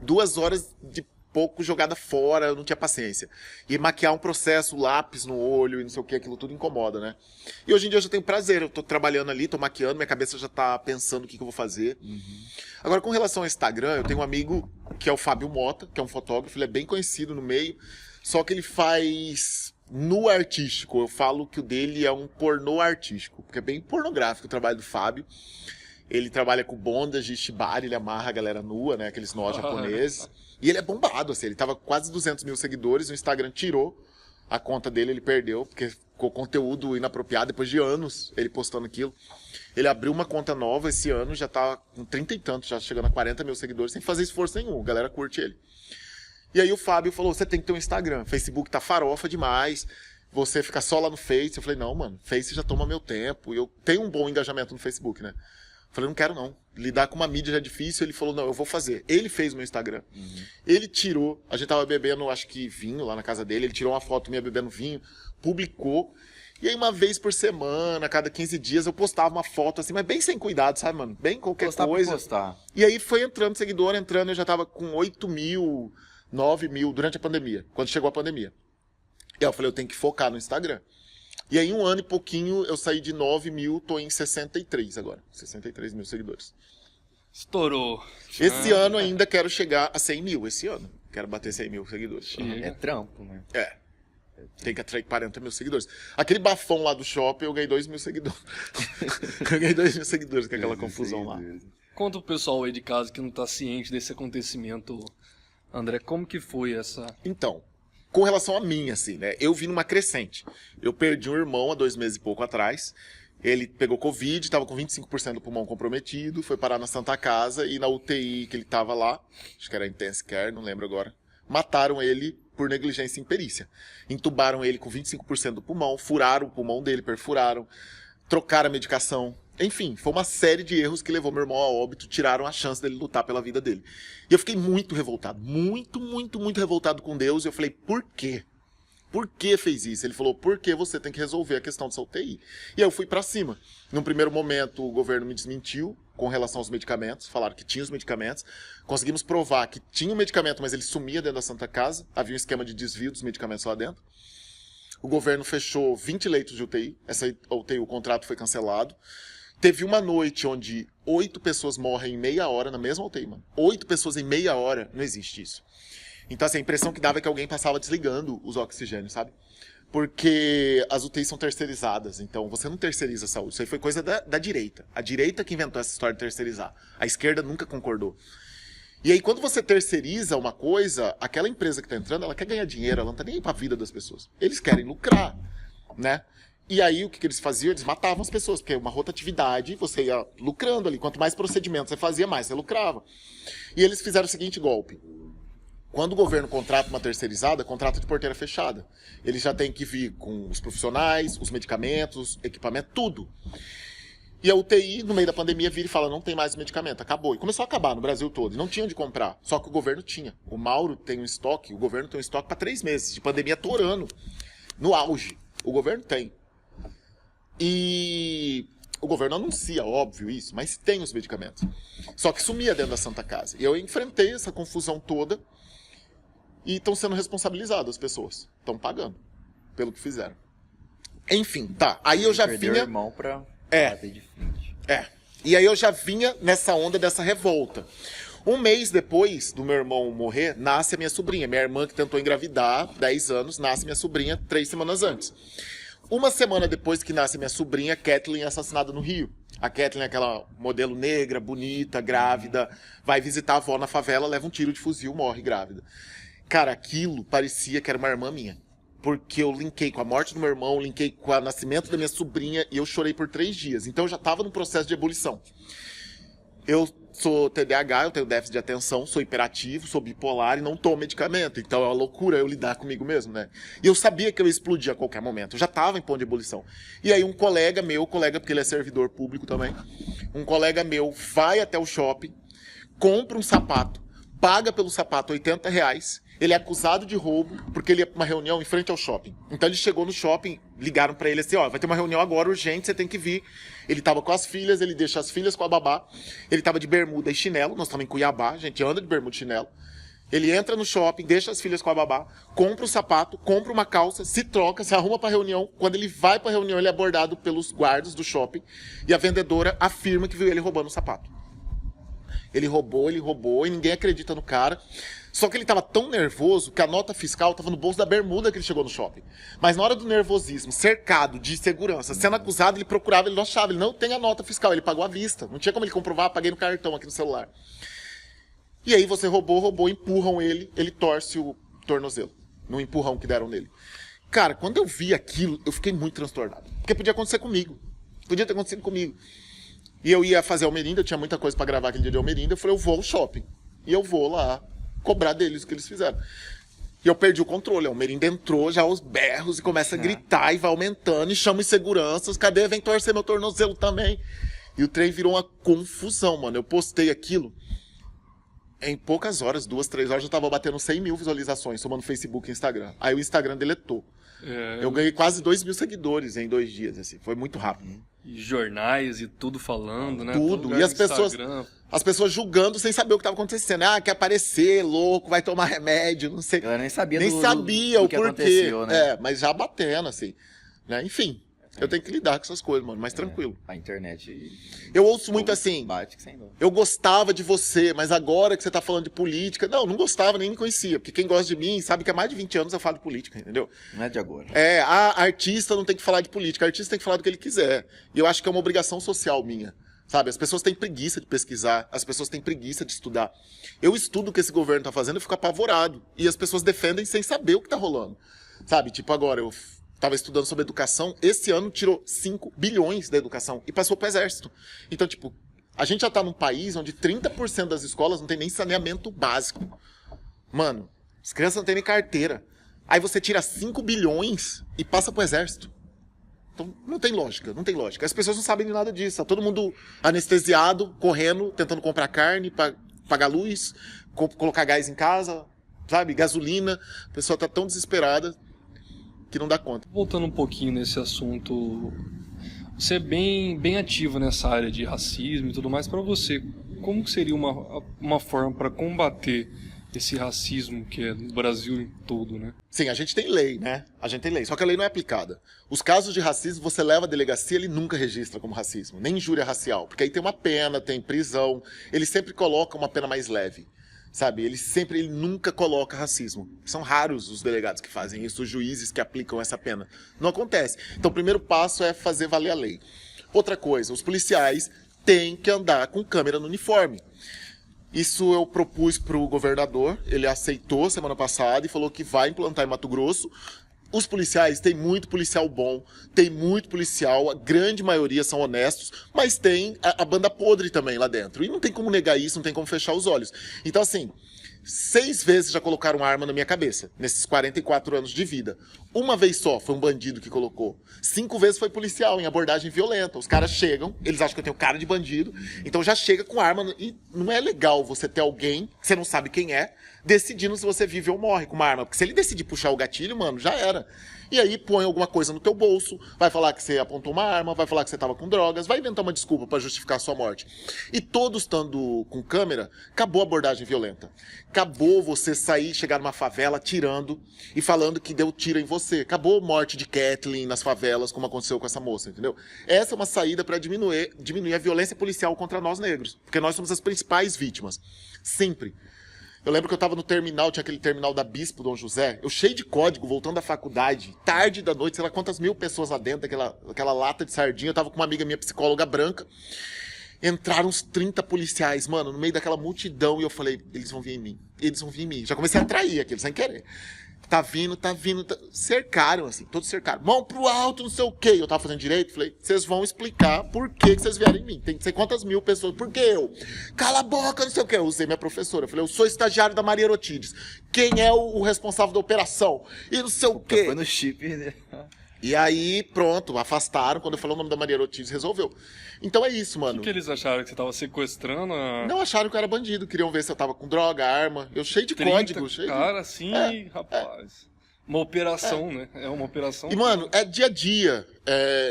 2 horas de pouco jogada fora, eu não tinha paciência. E maquiar um processo, lápis no olho e não sei o que, aquilo tudo incomoda, né? E hoje em dia eu já tenho prazer, eu tô trabalhando ali, tô maquiando, minha cabeça já tá pensando o que eu vou fazer. Agora, com relação ao Instagram, eu tenho um amigo que é o Fábio Mota, que é um fotógrafo, ele é bem conhecido no meio, só que ele faz nu artístico. Eu falo que o dele é um pornô artístico, porque é bem pornográfico o trabalho do Fábio. Ele trabalha com bondage, shibari, ele amarra a galera nua, né? Aqueles nós japoneses. E ele é bombado, assim. Ele tava com quase 200 mil seguidores. O Instagram tirou a conta dele, ele perdeu, porque ficou conteúdo inapropriado. Depois de anos ele postando aquilo. Ele abriu uma conta nova esse ano, já tá com 30 e tantos, já chegando a 40 mil seguidores, sem fazer esforço nenhum. A galera curte ele. E aí o Fábio falou, você tem que ter um Instagram. Facebook tá farofa demais. Você fica só lá no Face. Eu falei, não, mano, Face já toma meu tempo. E eu tenho um bom engajamento no Facebook, né? Falei, não quero não. Lidar com uma mídia já é difícil. Ele falou, não, eu vou fazer. Ele fez o meu Instagram. Ele tirou, a gente tava bebendo, acho que vinho lá na casa dele. Ele tirou uma foto minha bebendo vinho, publicou. E aí, uma vez por semana, a cada 15 dias, eu postava uma foto assim, mas bem sem cuidado, sabe, mano? Bem qualquer coisa. Postar. E aí foi entrando seguidor, eu já tava com 8 mil, 9 mil durante a pandemia, quando chegou a pandemia. E aí eu falei, eu tenho que focar no Instagram. E aí, 1 ano e pouquinho, eu saí de 9 mil, tô em 63 agora. 63 mil seguidores. Estourou. Esse ano ainda quero chegar a 100 mil, esse ano. Quero bater 100 mil seguidores. É trampo, né? Tem que atrair 40 mil seguidores. Aquele bafão lá do shopping, eu ganhei 2 mil seguidores. Eu ganhei 2 mil seguidores com aquela confusão lá. Conta pro pessoal aí de casa que não tá ciente desse acontecimento, André, como que foi essa... Então, com relação a mim, assim, né? Eu vim numa crescente. Eu perdi um irmão há 2 meses e pouco atrás. Ele pegou Covid, tava com 25% do pulmão comprometido, foi parar na Santa Casa e na UTI que ele tava lá, acho que era Intense Care, não lembro agora, mataram ele por negligência e imperícia. Entubaram ele com 25% do pulmão, furaram o pulmão dele, perfuraram, trocaram a medicação. Enfim, foi uma série de erros que levou meu irmão a óbito, tiraram a chance dele lutar pela vida dele. E eu fiquei muito revoltado, muito revoltado com Deus. E eu falei, por quê? Por que fez isso? Ele falou, porque você tem que resolver a questão dessa UTI. E aí eu fui pra cima. Num primeiro momento, o governo me desmentiu com relação aos medicamentos. Falaram que tinha os medicamentos. Conseguimos provar que tinha o medicamento, mas ele sumia dentro da Santa Casa. Havia um esquema de desvio dos medicamentos lá dentro. O governo fechou 20 leitos de UTI. Essa UTI, o contrato foi cancelado. Teve uma noite onde 8 pessoas morrem em meia hora na mesma UTI, mano. 8 pessoas em meia hora, não existe isso. Então, assim, a impressão que dava é que alguém passava desligando os oxigênios, sabe? Porque as UTIs são terceirizadas, então você não terceiriza a saúde. Isso aí foi coisa da direita. A direita que inventou essa história de terceirizar. A esquerda nunca concordou. E aí, quando você terceiriza uma coisa, aquela empresa que está entrando, ela quer ganhar dinheiro, ela não tá nem aí pra vida das pessoas. Eles querem lucrar, né? E aí, o que eles faziam? Eles matavam as pessoas, porque é uma rotatividade, você ia lucrando ali. Quanto mais procedimentos você fazia, mais você lucrava. E eles fizeram o seguinte golpe. Quando o governo contrata uma terceirizada, contrata de porteira fechada. Ele já tem que vir com os profissionais, os medicamentos, equipamento, tudo. E a UTI, no meio da pandemia, vira e fala, não tem mais medicamento, acabou. E começou a acabar no Brasil todo, e não tinha onde comprar. Só que o governo tinha. O Mauro tem um estoque, o governo tem um estoque para 3 meses, de pandemia torando, no auge. O governo tem. E o governo anuncia, óbvio isso, mas tem os medicamentos. Só que sumia dentro da Santa Casa. E eu enfrentei essa confusão toda, e estão sendo responsabilizadas as pessoas. Estão pagando pelo que fizeram. Enfim, tá. Aí eu já vinha... o irmão pra bater de frente. E aí eu já vinha nessa onda dessa revolta. 1 mês depois do meu irmão morrer, nasce a minha sobrinha. Minha irmã que tentou engravidar, 10 anos, nasce minha sobrinha 3 semanas antes. 1 semana depois que nasce minha sobrinha, Kathleen é assassinada no Rio. A Kathleen é aquela modelo negra, bonita, grávida, vai visitar a avó na favela, leva um tiro de fuzil, morre grávida. Cara, aquilo parecia que era uma irmã minha. Porque eu linkei com a morte do meu irmão, linkei com o nascimento da minha sobrinha e eu chorei por 3 dias. Então eu já estava num processo de ebulição. Eu sou TDAH, eu tenho déficit de atenção, sou hiperativo, sou bipolar e não tomo medicamento. Então é uma loucura eu lidar comigo mesmo, né? E eu sabia que eu ia explodir a qualquer momento. Eu já estava em ponto de ebulição. E aí um colega meu, porque ele é servidor público também, um colega meu vai até o shopping, compra um sapato, paga pelo sapato R$80, ele é acusado de roubo porque ele ia pra uma reunião em frente ao shopping. Então ele chegou no shopping, ligaram pra ele assim, ó, vai ter uma reunião agora urgente, você tem que vir. Ele tava com as filhas, ele deixa as filhas com a babá, ele tava de bermuda e chinelo, nós estamos em Cuiabá, a gente anda de bermuda e chinelo. Ele entra no shopping, deixa as filhas com a babá, compra um sapato, compra uma calça, se troca, se arruma pra reunião. Quando ele vai pra reunião, ele é abordado pelos guardas do shopping e a vendedora afirma que viu ele roubando o sapato. Ele roubou e ninguém acredita no cara. Só que ele estava tão nervoso que a nota fiscal estava no bolso da bermuda que ele chegou no shopping. Mas na hora do nervosismo, cercado de segurança, sendo acusado, ele procurava, ele não achava, ele não tem a nota fiscal, ele pagou à vista. Não tinha como ele comprovar, paguei no cartão aqui no celular. E aí você roubou, empurram ele torce o tornozelo. No empurrão que deram nele. Cara, quando eu vi aquilo, eu fiquei muito transtornado. Porque podia acontecer comigo. Podia ter acontecido comigo. E eu ia fazer Almerinda, eu tinha muita coisa pra gravar aquele dia de Almerinda, eu falei, eu vou ao shopping. E eu vou lá cobrar deles o que eles fizeram. E eu perdi o controle. A Almerinda entrou já aos berros e começa a gritar e vai aumentando e chama os seguranças. Cadê? Vem torcer meu tornozelo também. E o trem virou uma confusão, mano. Eu postei aquilo. Em poucas horas, 2, 3 horas, eu tava batendo 100 mil visualizações, somando Facebook e Instagram. Aí o Instagram deletou. Eu ganhei quase 2 mil seguidores em 2 dias, assim. Foi muito rápido. E jornais e tudo falando, né? Tudo. E as pessoas julgando sem saber o que estava acontecendo. Ah, quer aparecer, louco, vai tomar remédio, não sei. Eu nem sabia o que porquê. Né? Mas já batendo, assim. Né? Enfim, eu tenho que lidar com essas coisas, mano, mas tranquilo. A internet... Eu ouço muito assim, bate, sem dúvida. Eu gostava de você, mas agora que você tá falando de política... Não gostava, nem me conhecia. Porque quem gosta de mim sabe que há mais de 20 anos eu falo de política, entendeu? Não é de agora. Artista não tem que falar de política. Artista tem que falar do que ele quiser. E eu acho que é uma obrigação social minha. Sabe, as pessoas têm preguiça de pesquisar, as pessoas têm preguiça de estudar. Eu estudo o que esse governo tá fazendo e fico apavorado. E as pessoas defendem sem saber o que tá rolando. Sabe, tipo agora, eu tava estudando sobre educação, esse ano tirou 5 bilhões da educação e passou pro exército. Então, tipo, a gente já tá num país onde 30% das escolas não tem nem saneamento básico. Mano, as crianças não têm nem carteira. Aí você tira 5 bilhões e passa pro exército. Então, não tem lógica. As pessoas não sabem de nada disso. Tá todo mundo anestesiado, correndo, tentando comprar carne, pagar luz, colocar gás em casa, sabe? Gasolina. A pessoa tá tão desesperada que não dá conta. Voltando um pouquinho nesse assunto, você é bem ativo nessa área de racismo e tudo mais. Para você, como que seria uma forma para combater esse racismo que é no Brasil em todo, né? Sim, a gente tem lei, né? Só que a lei não é aplicada. Os casos de racismo, você leva à delegacia, ele nunca registra como racismo, nem injúria racial, porque aí tem uma pena, tem prisão, ele sempre coloca uma pena mais leve, sabe? Ele nunca coloca racismo. São raros os delegados que fazem isso, os juízes que aplicam essa pena. Não acontece. Então o primeiro passo é fazer valer a lei. Outra coisa, os policiais têm que andar com câmera no uniforme. Isso eu propus para o governador, ele aceitou semana passada e falou que vai implantar em Mato Grosso. Os policiais, tem muito policial bom, tem muito policial, a grande maioria são honestos, mas tem a banda podre também lá dentro. E não tem como negar isso, não tem como fechar os olhos. Então assim, 6 vezes já colocaram arma na minha cabeça, nesses 44 anos de vida. Uma vez só foi um bandido que colocou. 5 vezes foi policial, em abordagem violenta. Os caras chegam, eles acham que eu tenho cara de bandido, então já chega com arma. E não é legal você ter alguém, que você não sabe quem é, decidindo se você vive ou morre com uma arma. Porque se ele decidir puxar o gatilho, mano, já era. E aí põe alguma coisa no teu bolso, vai falar que você apontou uma arma, vai falar que você tava com drogas, vai inventar uma desculpa pra justificar a sua morte. E todos estando com câmera, acabou a abordagem violenta. Acabou você sair, chegar numa favela tirando e falando que deu tiro em você. Acabou a morte de Kathleen nas favelas, como aconteceu com essa moça, entendeu? Essa é uma saída para diminuir a violência policial contra nós negros, porque nós somos as principais vítimas. Sempre. Eu lembro que eu tava no terminal, tinha aquele terminal da Bispo, Dom José, eu cheio de código, voltando da faculdade, tarde da noite, sei lá quantas mil pessoas lá dentro, daquela lata de sardinha, eu tava com uma amiga minha, psicóloga branca, entraram uns 30 policiais, mano, no meio daquela multidão, e eu falei, eles vão vir em mim, já comecei a atrair aquilo, sem querer. Tá vindo, cercaram, assim, todos cercaram, mão pro alto, não sei o quê, eu tava fazendo direito, falei, vocês vão explicar por que vocês vieram em mim, tem que ser quantas mil pessoas, por que eu? Cala a boca, não sei o quê, eu usei minha professora, eu falei, eu sou estagiário da Maria Erotides, quem é o responsável da operação? E não sei o quê. Foi no chip, né? E aí, pronto, afastaram, quando eu falei o nome da Maria Erotides, resolveu. Então é isso, mano. O que eles acharam? Que você tava sequestrando? Não acharam que eu era bandido, queriam ver se eu tava com droga, arma. Eu cheio de código, cheio cara, sim, rapaz. Uma operação, né? É uma operação. E, mano, é dia a dia.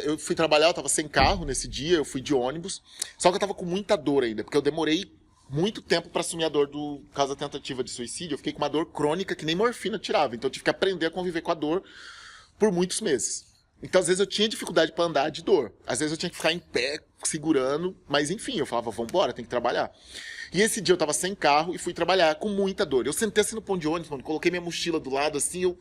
Eu fui trabalhar, eu tava sem carro nesse dia, eu fui de ônibus. Só que eu tava com muita dor ainda, porque eu demorei muito tempo pra assumir a dor do caso da tentativa de suicídio. Eu fiquei com uma dor crônica que nem morfina tirava. Então eu tive que aprender a conviver com a dor por muitos meses. Então, às vezes, eu tinha dificuldade pra andar de dor. Às vezes, eu tinha que ficar em pé, segurando. Mas, enfim, eu falava, vambora, tem que trabalhar. E esse dia eu tava sem carro e fui trabalhar com muita dor. Eu sentei assim no ponto de ônibus, mano, coloquei minha mochila do lado, assim,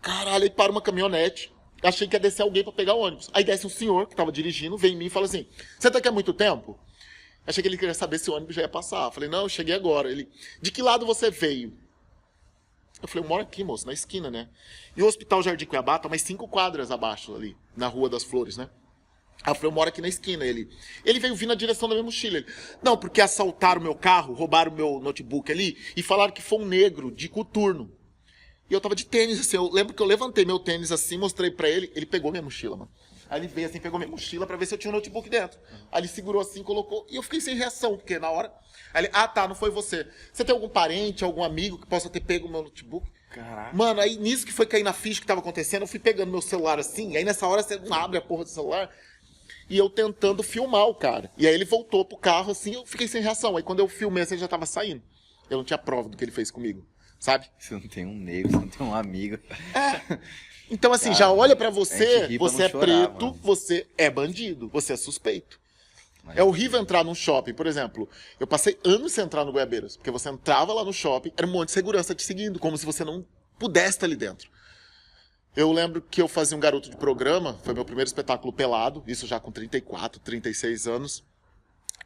Caralho, aí para uma caminhonete. Achei que ia descer alguém pra pegar o ônibus. Aí desce um senhor que tava dirigindo, vem em mim e fala assim, você tá aqui há muito tempo? Achei que ele queria saber se o ônibus já ia passar. Eu falei, não, eu cheguei agora. Ele, de que lado você veio? Eu falei, eu moro aqui, moço, na esquina, né? E o Hospital Jardim Cuiabá tá mais 5 quadras abaixo ali, na Rua das Flores, né? Aí eu falei, eu moro aqui na esquina. Ele veio vir na direção da minha mochila. Ele, não, porque assaltaram o meu carro, roubaram o meu notebook ali e falaram que foi um negro de coturno. E eu tava de tênis, assim, eu lembro que eu levantei meu tênis assim, mostrei pra ele, ele pegou minha mochila, mano. Aí ele veio assim, pegou minha mochila pra ver se eu tinha um notebook dentro. Aí ele segurou assim, colocou, e eu fiquei sem reação, porque na hora... Aí ele, tá, não foi você. Você tem algum parente, algum amigo que possa ter pego o meu notebook? Caraca. Mano, aí nisso que foi cair na ficha que tava acontecendo, eu fui pegando meu celular assim, e aí nessa hora você não abre a porra do celular, e eu tentando filmar o cara. E aí ele voltou pro carro assim, eu fiquei sem reação. Aí quando eu filmei assim, ele já tava saindo. Eu não tinha prova do que ele fez comigo, sabe? Você não tem um negro, você não tem um amigo. Então assim, cara, já olha pra você, você é chorar, preto, mano. Você é bandido, você é suspeito. Mas é horrível entrar num shopping, por exemplo. Eu passei anos sem entrar no Goiabeiras, porque você entrava lá no shopping, era um monte de segurança te seguindo, como se você não pudesse estar ali dentro. Eu lembro que eu fazia um garoto de programa, foi meu primeiro espetáculo pelado, isso já com 34, 36 anos.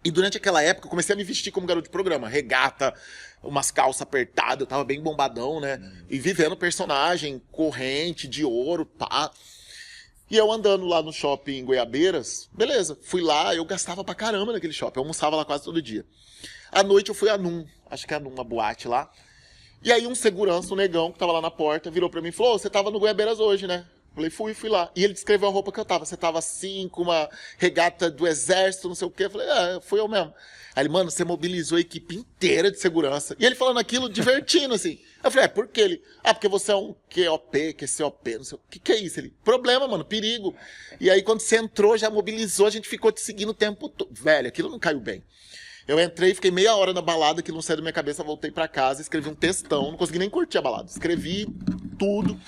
E durante aquela época eu comecei a me vestir como garoto de programa, regata, umas calças apertadas, eu tava bem bombadão, né? E vivendo personagem, corrente de ouro, pá. E eu andando lá no shopping em Goiabeiras, beleza, fui lá, eu gastava pra caramba naquele shopping, eu almoçava lá quase todo dia. À noite eu fui a Num, acho que é a Num, uma boate lá. E aí um segurança, um negão que tava lá na porta, virou pra mim e falou, você tava no Goiabeiras hoje, né? Falei, fui lá. E ele descreveu a roupa que eu tava. Você tava assim, com uma regata do exército, não sei o quê. Eu falei, fui eu mesmo. Aí ele, mano, você mobilizou a equipe inteira de segurança. E ele falando aquilo, divertindo, assim. Eu falei, por que ele? Porque você é um QOP, QCOP, não sei o que é isso? Ele, problema, mano, perigo. E aí quando você entrou, já mobilizou, a gente ficou te seguindo o tempo todo. Velho, aquilo não caiu bem. Eu entrei, fiquei meia hora na balada, aquilo não saiu da minha cabeça, voltei pra casa, escrevi um textão, não consegui nem curtir a balada. Escrevi tudo.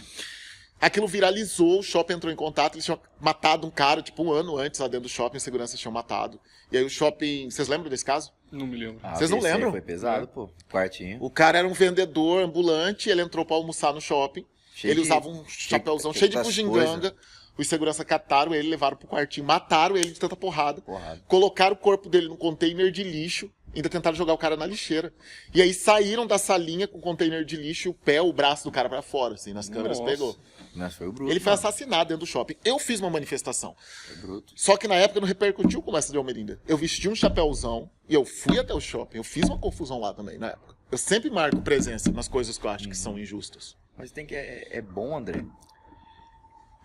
Aquilo viralizou, o shopping entrou em contato, eles tinham matado um cara, tipo, um ano antes lá dentro do shopping, os seguranças tinham matado. E aí o shopping... Vocês lembram desse caso? Não me lembro. Vocês não lembram? Foi pesado, pô. Quartinho. O cara era um vendedor ambulante, ele entrou pra almoçar no shopping. Ele usava um chapéuzão cheio de bugiganga. Os seguranças cataram ele, levaram pro quartinho, mataram ele de tanta porrada. Colocaram o corpo dele num container de lixo. Ainda tentaram jogar o cara na lixeira. E aí saíram da salinha com o container de lixo e o pé, o braço do cara pra fora, assim, nas câmeras pegou. Mas foi o bruto, ele foi assassinado dentro do shopping. Eu fiz uma manifestação. Foi bruto. Só que na época não repercutiu como essa de Almerinda. Eu vesti um chapéuzão e eu fui até o shopping. Eu fiz uma confusão lá também, na época. Eu sempre marco presença nas coisas que eu acho que são injustas. Mas tem que... É bom, André.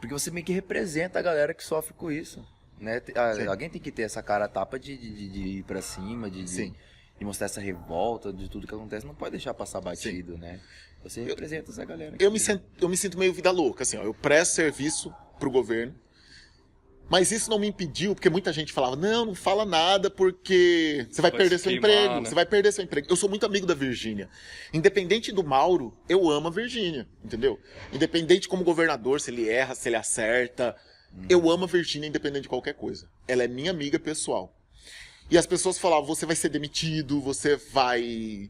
Porque você meio que representa a galera que sofre com isso. Né? Alguém tem que ter essa cara tapa de ir pra cima, de mostrar essa revolta de tudo que acontece. Não pode deixar passar batido, né? Você representa essa galera. Eu me sinto meio vida louca, assim, ó. Eu presto serviço pro governo, mas isso não me impediu, porque muita gente falava, não fala nada porque você vai perder seu emprego, né? Você vai perder seu emprego. Eu sou muito amigo da Virgínia. Independente do Mauro, eu amo a Virgínia, entendeu? Independente como governador, se ele erra, se ele acerta... Eu amo a Virgínia independente de qualquer coisa. Ela é minha amiga pessoal. E as pessoas falavam, você vai ser demitido, você vai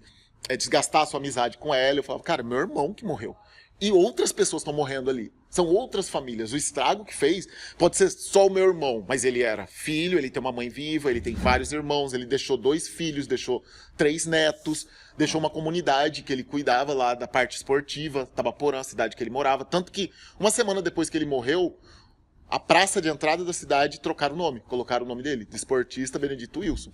desgastar a sua amizade com ela. Eu falava, cara, meu irmão que morreu. E outras pessoas estão morrendo ali. São outras famílias. O estrago que fez pode ser só o meu irmão, mas ele era filho, ele tem uma mãe viva, ele tem vários irmãos, ele deixou 2 filhos, deixou 3 netos, deixou uma comunidade que ele cuidava lá da parte esportiva, Tabaporã, a cidade que ele morava. Tanto que uma semana depois que ele morreu, a praça de entrada da cidade trocaram o nome, colocaram o nome dele, Desportista Benedito Wilson.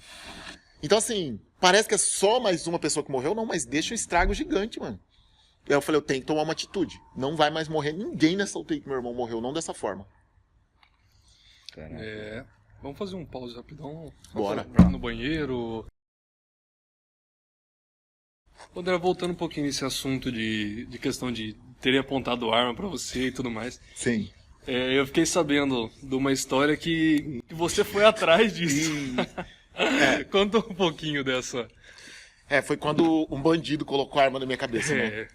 Então, assim, parece que é só mais uma pessoa que morreu, não, mas deixa um estrago gigante, mano. Aí eu falei, eu tenho que tomar uma atitude. Não vai mais morrer ninguém nessa UTI que meu irmão morreu, não dessa forma. Vamos fazer um pause rapidão. Bora. No banheiro. André, voltando um pouquinho nesse assunto de questão de terem apontado arma pra você e tudo mais. Sim. Eu fiquei sabendo de uma história que você foi atrás disso. Conta um pouquinho dessa. Foi quando um bandido colocou a arma na minha cabeça, né?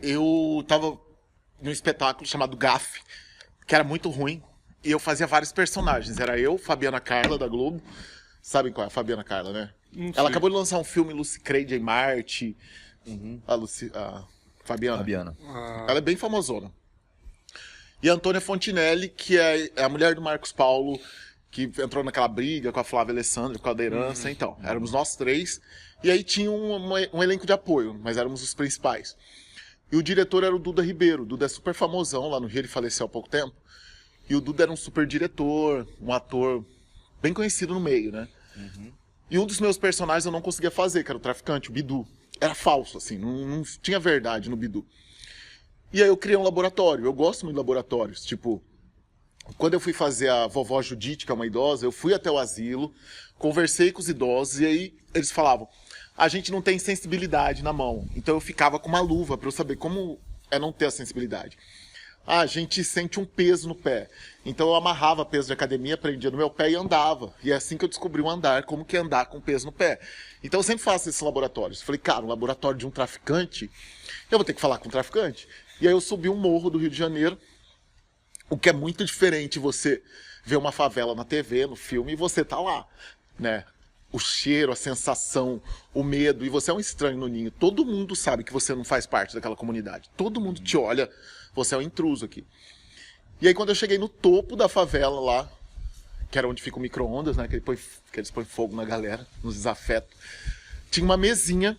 Eu tava num espetáculo chamado GAF, que era muito ruim, e eu fazia vários personagens. Era eu, Fabiana Carla, da Globo. Sabem qual é a Fabiana Carla, né? Ela acabou de lançar um filme, Lucy Creed em Marte. A Fabiana. Ela é bem famosona. E a Antônia Fontinelli, que é a mulher do Marcos Paulo, que entrou naquela briga com a Flávia Alessandra, com a herança. Então, éramos nós 3. E aí tinha um elenco de apoio, mas éramos os principais. E o diretor era o Duda Ribeiro. O Duda é super famosão lá no Rio, ele faleceu há pouco tempo. E o Duda era um super diretor, um ator bem conhecido no meio, né? E um dos meus personagens eu não conseguia fazer, que era o traficante, o Bidu. Era falso, assim, não tinha verdade no Bidu. E aí eu criei um laboratório. Eu gosto muito de laboratórios. Tipo, quando eu fui fazer a vovó Judite, que é uma idosa, eu fui até o asilo, conversei com os idosos e aí eles falavam, a gente não tem sensibilidade na mão. Então eu ficava com uma luva para eu saber como é não ter a sensibilidade. A gente sente um peso no pé. Então eu amarrava peso de academia, prendia no meu pé e andava. E é assim que eu descobri o andar, como que é andar com peso no pé. Então eu sempre faço esses laboratórios. Falei, cara, um laboratório de um traficante, eu vou ter que falar com um traficante. E aí eu subi um morro do Rio de Janeiro, o que é muito diferente você ver uma favela na TV, no filme, e você tá lá, né? O cheiro, a sensação, o medo, e você é um estranho no ninho. Todo mundo sabe que você não faz parte daquela comunidade. Todo mundo te olha, você é um intruso aqui. E aí quando eu cheguei no topo da favela lá, que era onde fica o micro-ondas, né? Que eles põem fogo na galera, nos desafetos. Tinha uma mesinha,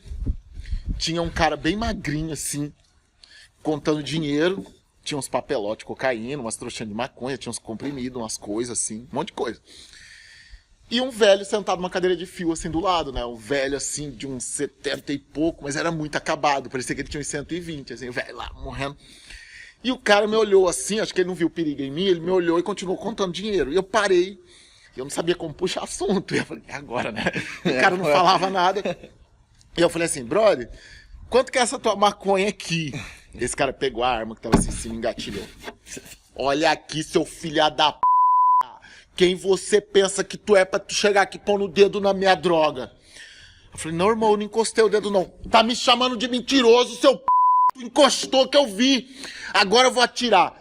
tinha um cara bem magrinho assim, contando dinheiro, tinha uns papelotes de cocaína, umas trouxinhas de maconha, tinha uns comprimidos, umas coisas assim, um monte de coisa. E um velho sentado numa cadeira de fio assim do lado, né? Um velho assim de uns 70 e pouco, mas era muito acabado, parecia que ele tinha uns 120, assim, o velho lá morrendo. E o cara me olhou assim, acho que ele não viu perigo em mim, ele me olhou e continuou contando dinheiro. E eu parei, eu não sabia como puxar assunto. E eu falei, é agora, né? O cara não falava nada. E eu falei assim, brother, quanto que é essa tua maconha aqui? Esse cara pegou a arma que tava assim em cima e engatilhou. Olha aqui, seu filho da p... Quem você pensa que tu é pra tu chegar aqui e pôr no dedo na minha droga? Eu falei, não, irmão, eu não encostei o dedo, não. Tá me chamando de mentiroso, seu p... Tu encostou que eu vi. Agora eu vou atirar.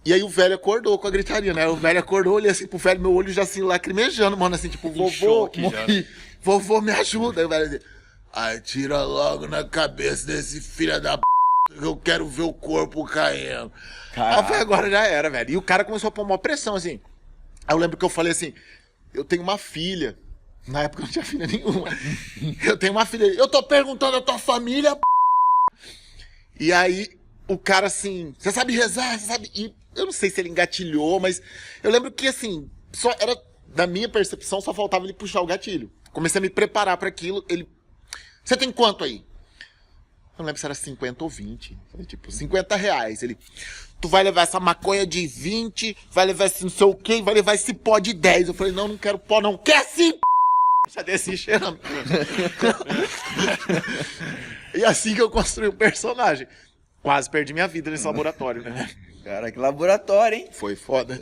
E aí o velho acordou com a gritaria, né? O velho acordou, olhei assim pro velho, meu olho já assim lacrimejando, mano, assim, tipo, vovô, morri. Vovô, me ajuda. Aí o velho disse, atira logo na cabeça desse filho da p... Eu quero ver o corpo caindo. Aí eu falei, agora já era, velho. E o cara começou a pôr uma pressão, assim. Aí eu lembro que eu falei assim, eu tenho uma filha. Na época eu não tinha filha nenhuma. Eu tenho uma filha. Eu tô perguntando a tua família, p... E aí o cara assim, você sabe rezar? Você sabe? E eu não sei se ele engatilhou, mas eu lembro que assim, só era, da minha percepção, só faltava ele puxar o gatilho. Comecei a me preparar para aquilo. Ele, você tem quanto aí? Eu não lembro se era 50 ou 20. Falei, tipo, R$50. Ele, tu vai levar essa maconha de 20, vai levar esse não sei o quê, vai levar esse pó de 10. Eu falei, não, não quero pó, não. Quer sim, p... Já desci cheirando. E assim que eu construí o personagem. Quase perdi minha vida nesse laboratório, né? Cara, que laboratório, hein? Foi foda.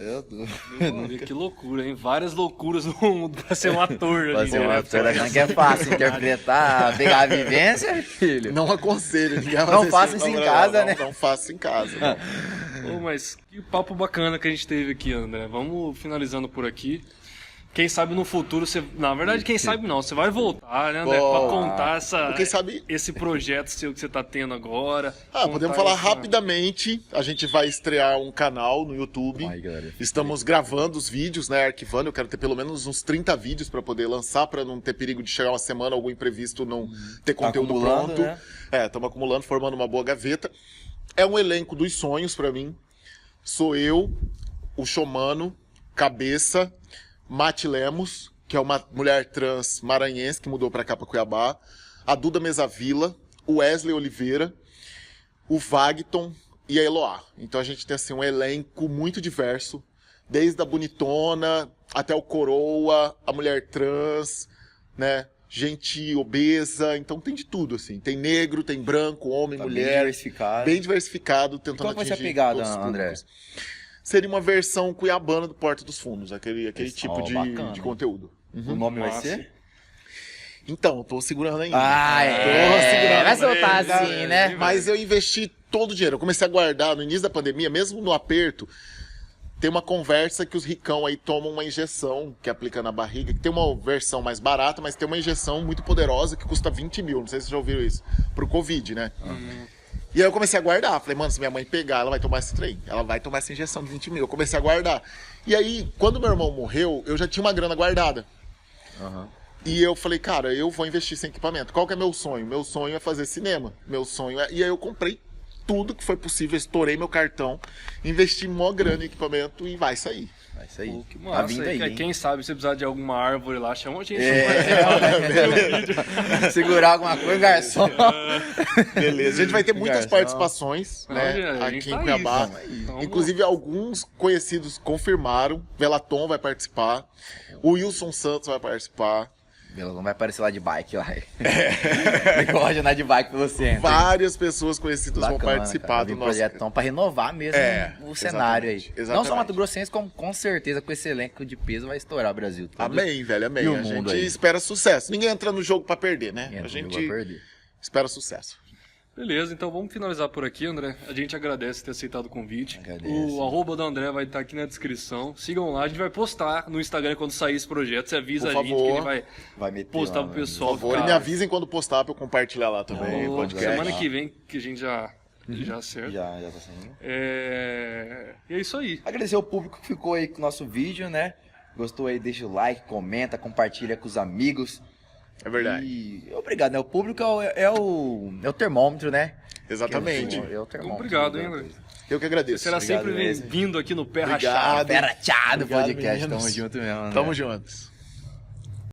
Que loucura, hein? Várias loucuras no mundo pra ser um ator ali. Pra ser um ator achando que é fácil interpretar, pegar a vivência, filho. Não aconselho, ninguém vai Não faça isso em casa, né? Não faça em casa. Ô, mas que papo bacana que a gente teve aqui, André. Vamos finalizando por aqui. Quem sabe no futuro você... Na verdade, quem sabe não. Você vai voltar, né, André? Pra contar quem sabe... esse projeto seu que você tá tendo agora. Podemos falar rapidamente. A gente vai estrear um canal no YouTube. Estamos gravando os vídeos, né? Arquivando. Eu quero ter pelo menos uns 30 vídeos pra poder lançar, pra não ter perigo de chegar uma semana, algum imprevisto, não ter conteúdo pronto. Né? Estamos acumulando, formando uma boa gaveta. É um elenco dos sonhos pra mim. Sou eu, o Xomano, Cabeça... Mati Lemos, que é uma mulher trans maranhense que mudou pra cá, pra Cuiabá, a Duda Mesavila, o Wesley Oliveira, o Vagton e a Eloá. Então a gente tem assim um elenco muito diverso, desde a bonitona até o coroa, a mulher trans, né? Gente obesa, então tem de tudo, assim. Tem negro, tem branco, homem, mulher. Bem diversificado. Bem diversificado, tentando atingir. Qual vai ser a pegada, André? Seria uma versão cuiabana do Porta dos Fundos, aquele tipo de conteúdo. O nome vai ser? Então, tô segurando ainda. Vai soltar assim, né? Mas eu investi todo o dinheiro. Eu comecei a guardar no início da pandemia, mesmo no aperto. Tem uma conversa que os ricão aí tomam uma injeção que aplica na barriga, que tem uma versão mais barata, mas tem uma injeção muito poderosa que custa 20 mil. Não sei se vocês já ouviram isso. Pro Covid, né? E aí eu comecei a guardar. Falei, mano, se minha mãe pegar, ela vai tomar esse trem. Ela vai tomar essa injeção de 20 mil. Eu comecei a guardar. E aí, quando meu irmão morreu, eu já tinha uma grana guardada. E eu falei, cara, eu vou investir sem equipamento. Qual que é meu sonho? Meu sonho é fazer cinema. Meu sonho é... E aí eu comprei tudo que foi possível, estourei meu cartão, investi mó grana em equipamento e vai sair. É isso aí. Pô, que Tá massa. vindo aí, hein? Quem sabe se precisar de alguma árvore lá, chama a gente. Segurar alguma coisa, garçom. Beleza. A gente vai ter muitas Garçom. participações, né? Olha, a gente aqui tá em Cuiabá. aí, então, Inclusive, alguns conhecidos confirmaram. Velaton vai participar. O Wilson Santos vai participar. Não vai aparecer lá de bike lá. Ele gosta de andar de bike pelo centro. Várias pessoas conhecidas vão Bacana, participar cara. do Vem nosso projetão pra renovar mesmo o cenário aí. exatamente. Não só Mato Grossense, como com certeza com esse elenco de peso vai estourar o Brasil todo. Amém, velho, amém. E o A mundo gente aí. espera sucesso. Ninguém entra no jogo pra perder, né? Entra A no gente jogo pra perder. espera sucesso. Beleza, então vamos finalizar por aqui, André. A gente agradece ter aceitado o convite. Agradeço. O arroba do André vai estar aqui na descrição. Sigam lá, a gente vai postar no Instagram quando sair esse projeto. Você avisa Por a gente que favor. ele vai Meter postar lá, pro né? pessoal. Por favor, e ficar- me avisem quando postar pra eu compartilhar lá também. Ô, o podcast. semana que vem que a gente já acerta. Já tá saindo. E é isso aí. Agradecer o público que ficou aí com o nosso vídeo, né? Gostou aí, deixa o like, comenta, compartilha com os amigos. É verdade. E obrigado, né? O público é o termômetro, né? Exatamente. É o termômetro. Obrigado, hein, André. Eu que agradeço. Será Obrigado sempre mesmo. bem-vindo aqui no Pé Obrigado. Rachado. Pera, tchau do Obrigado, podcast. meninos. Tamo junto mesmo, né? Tamo juntos.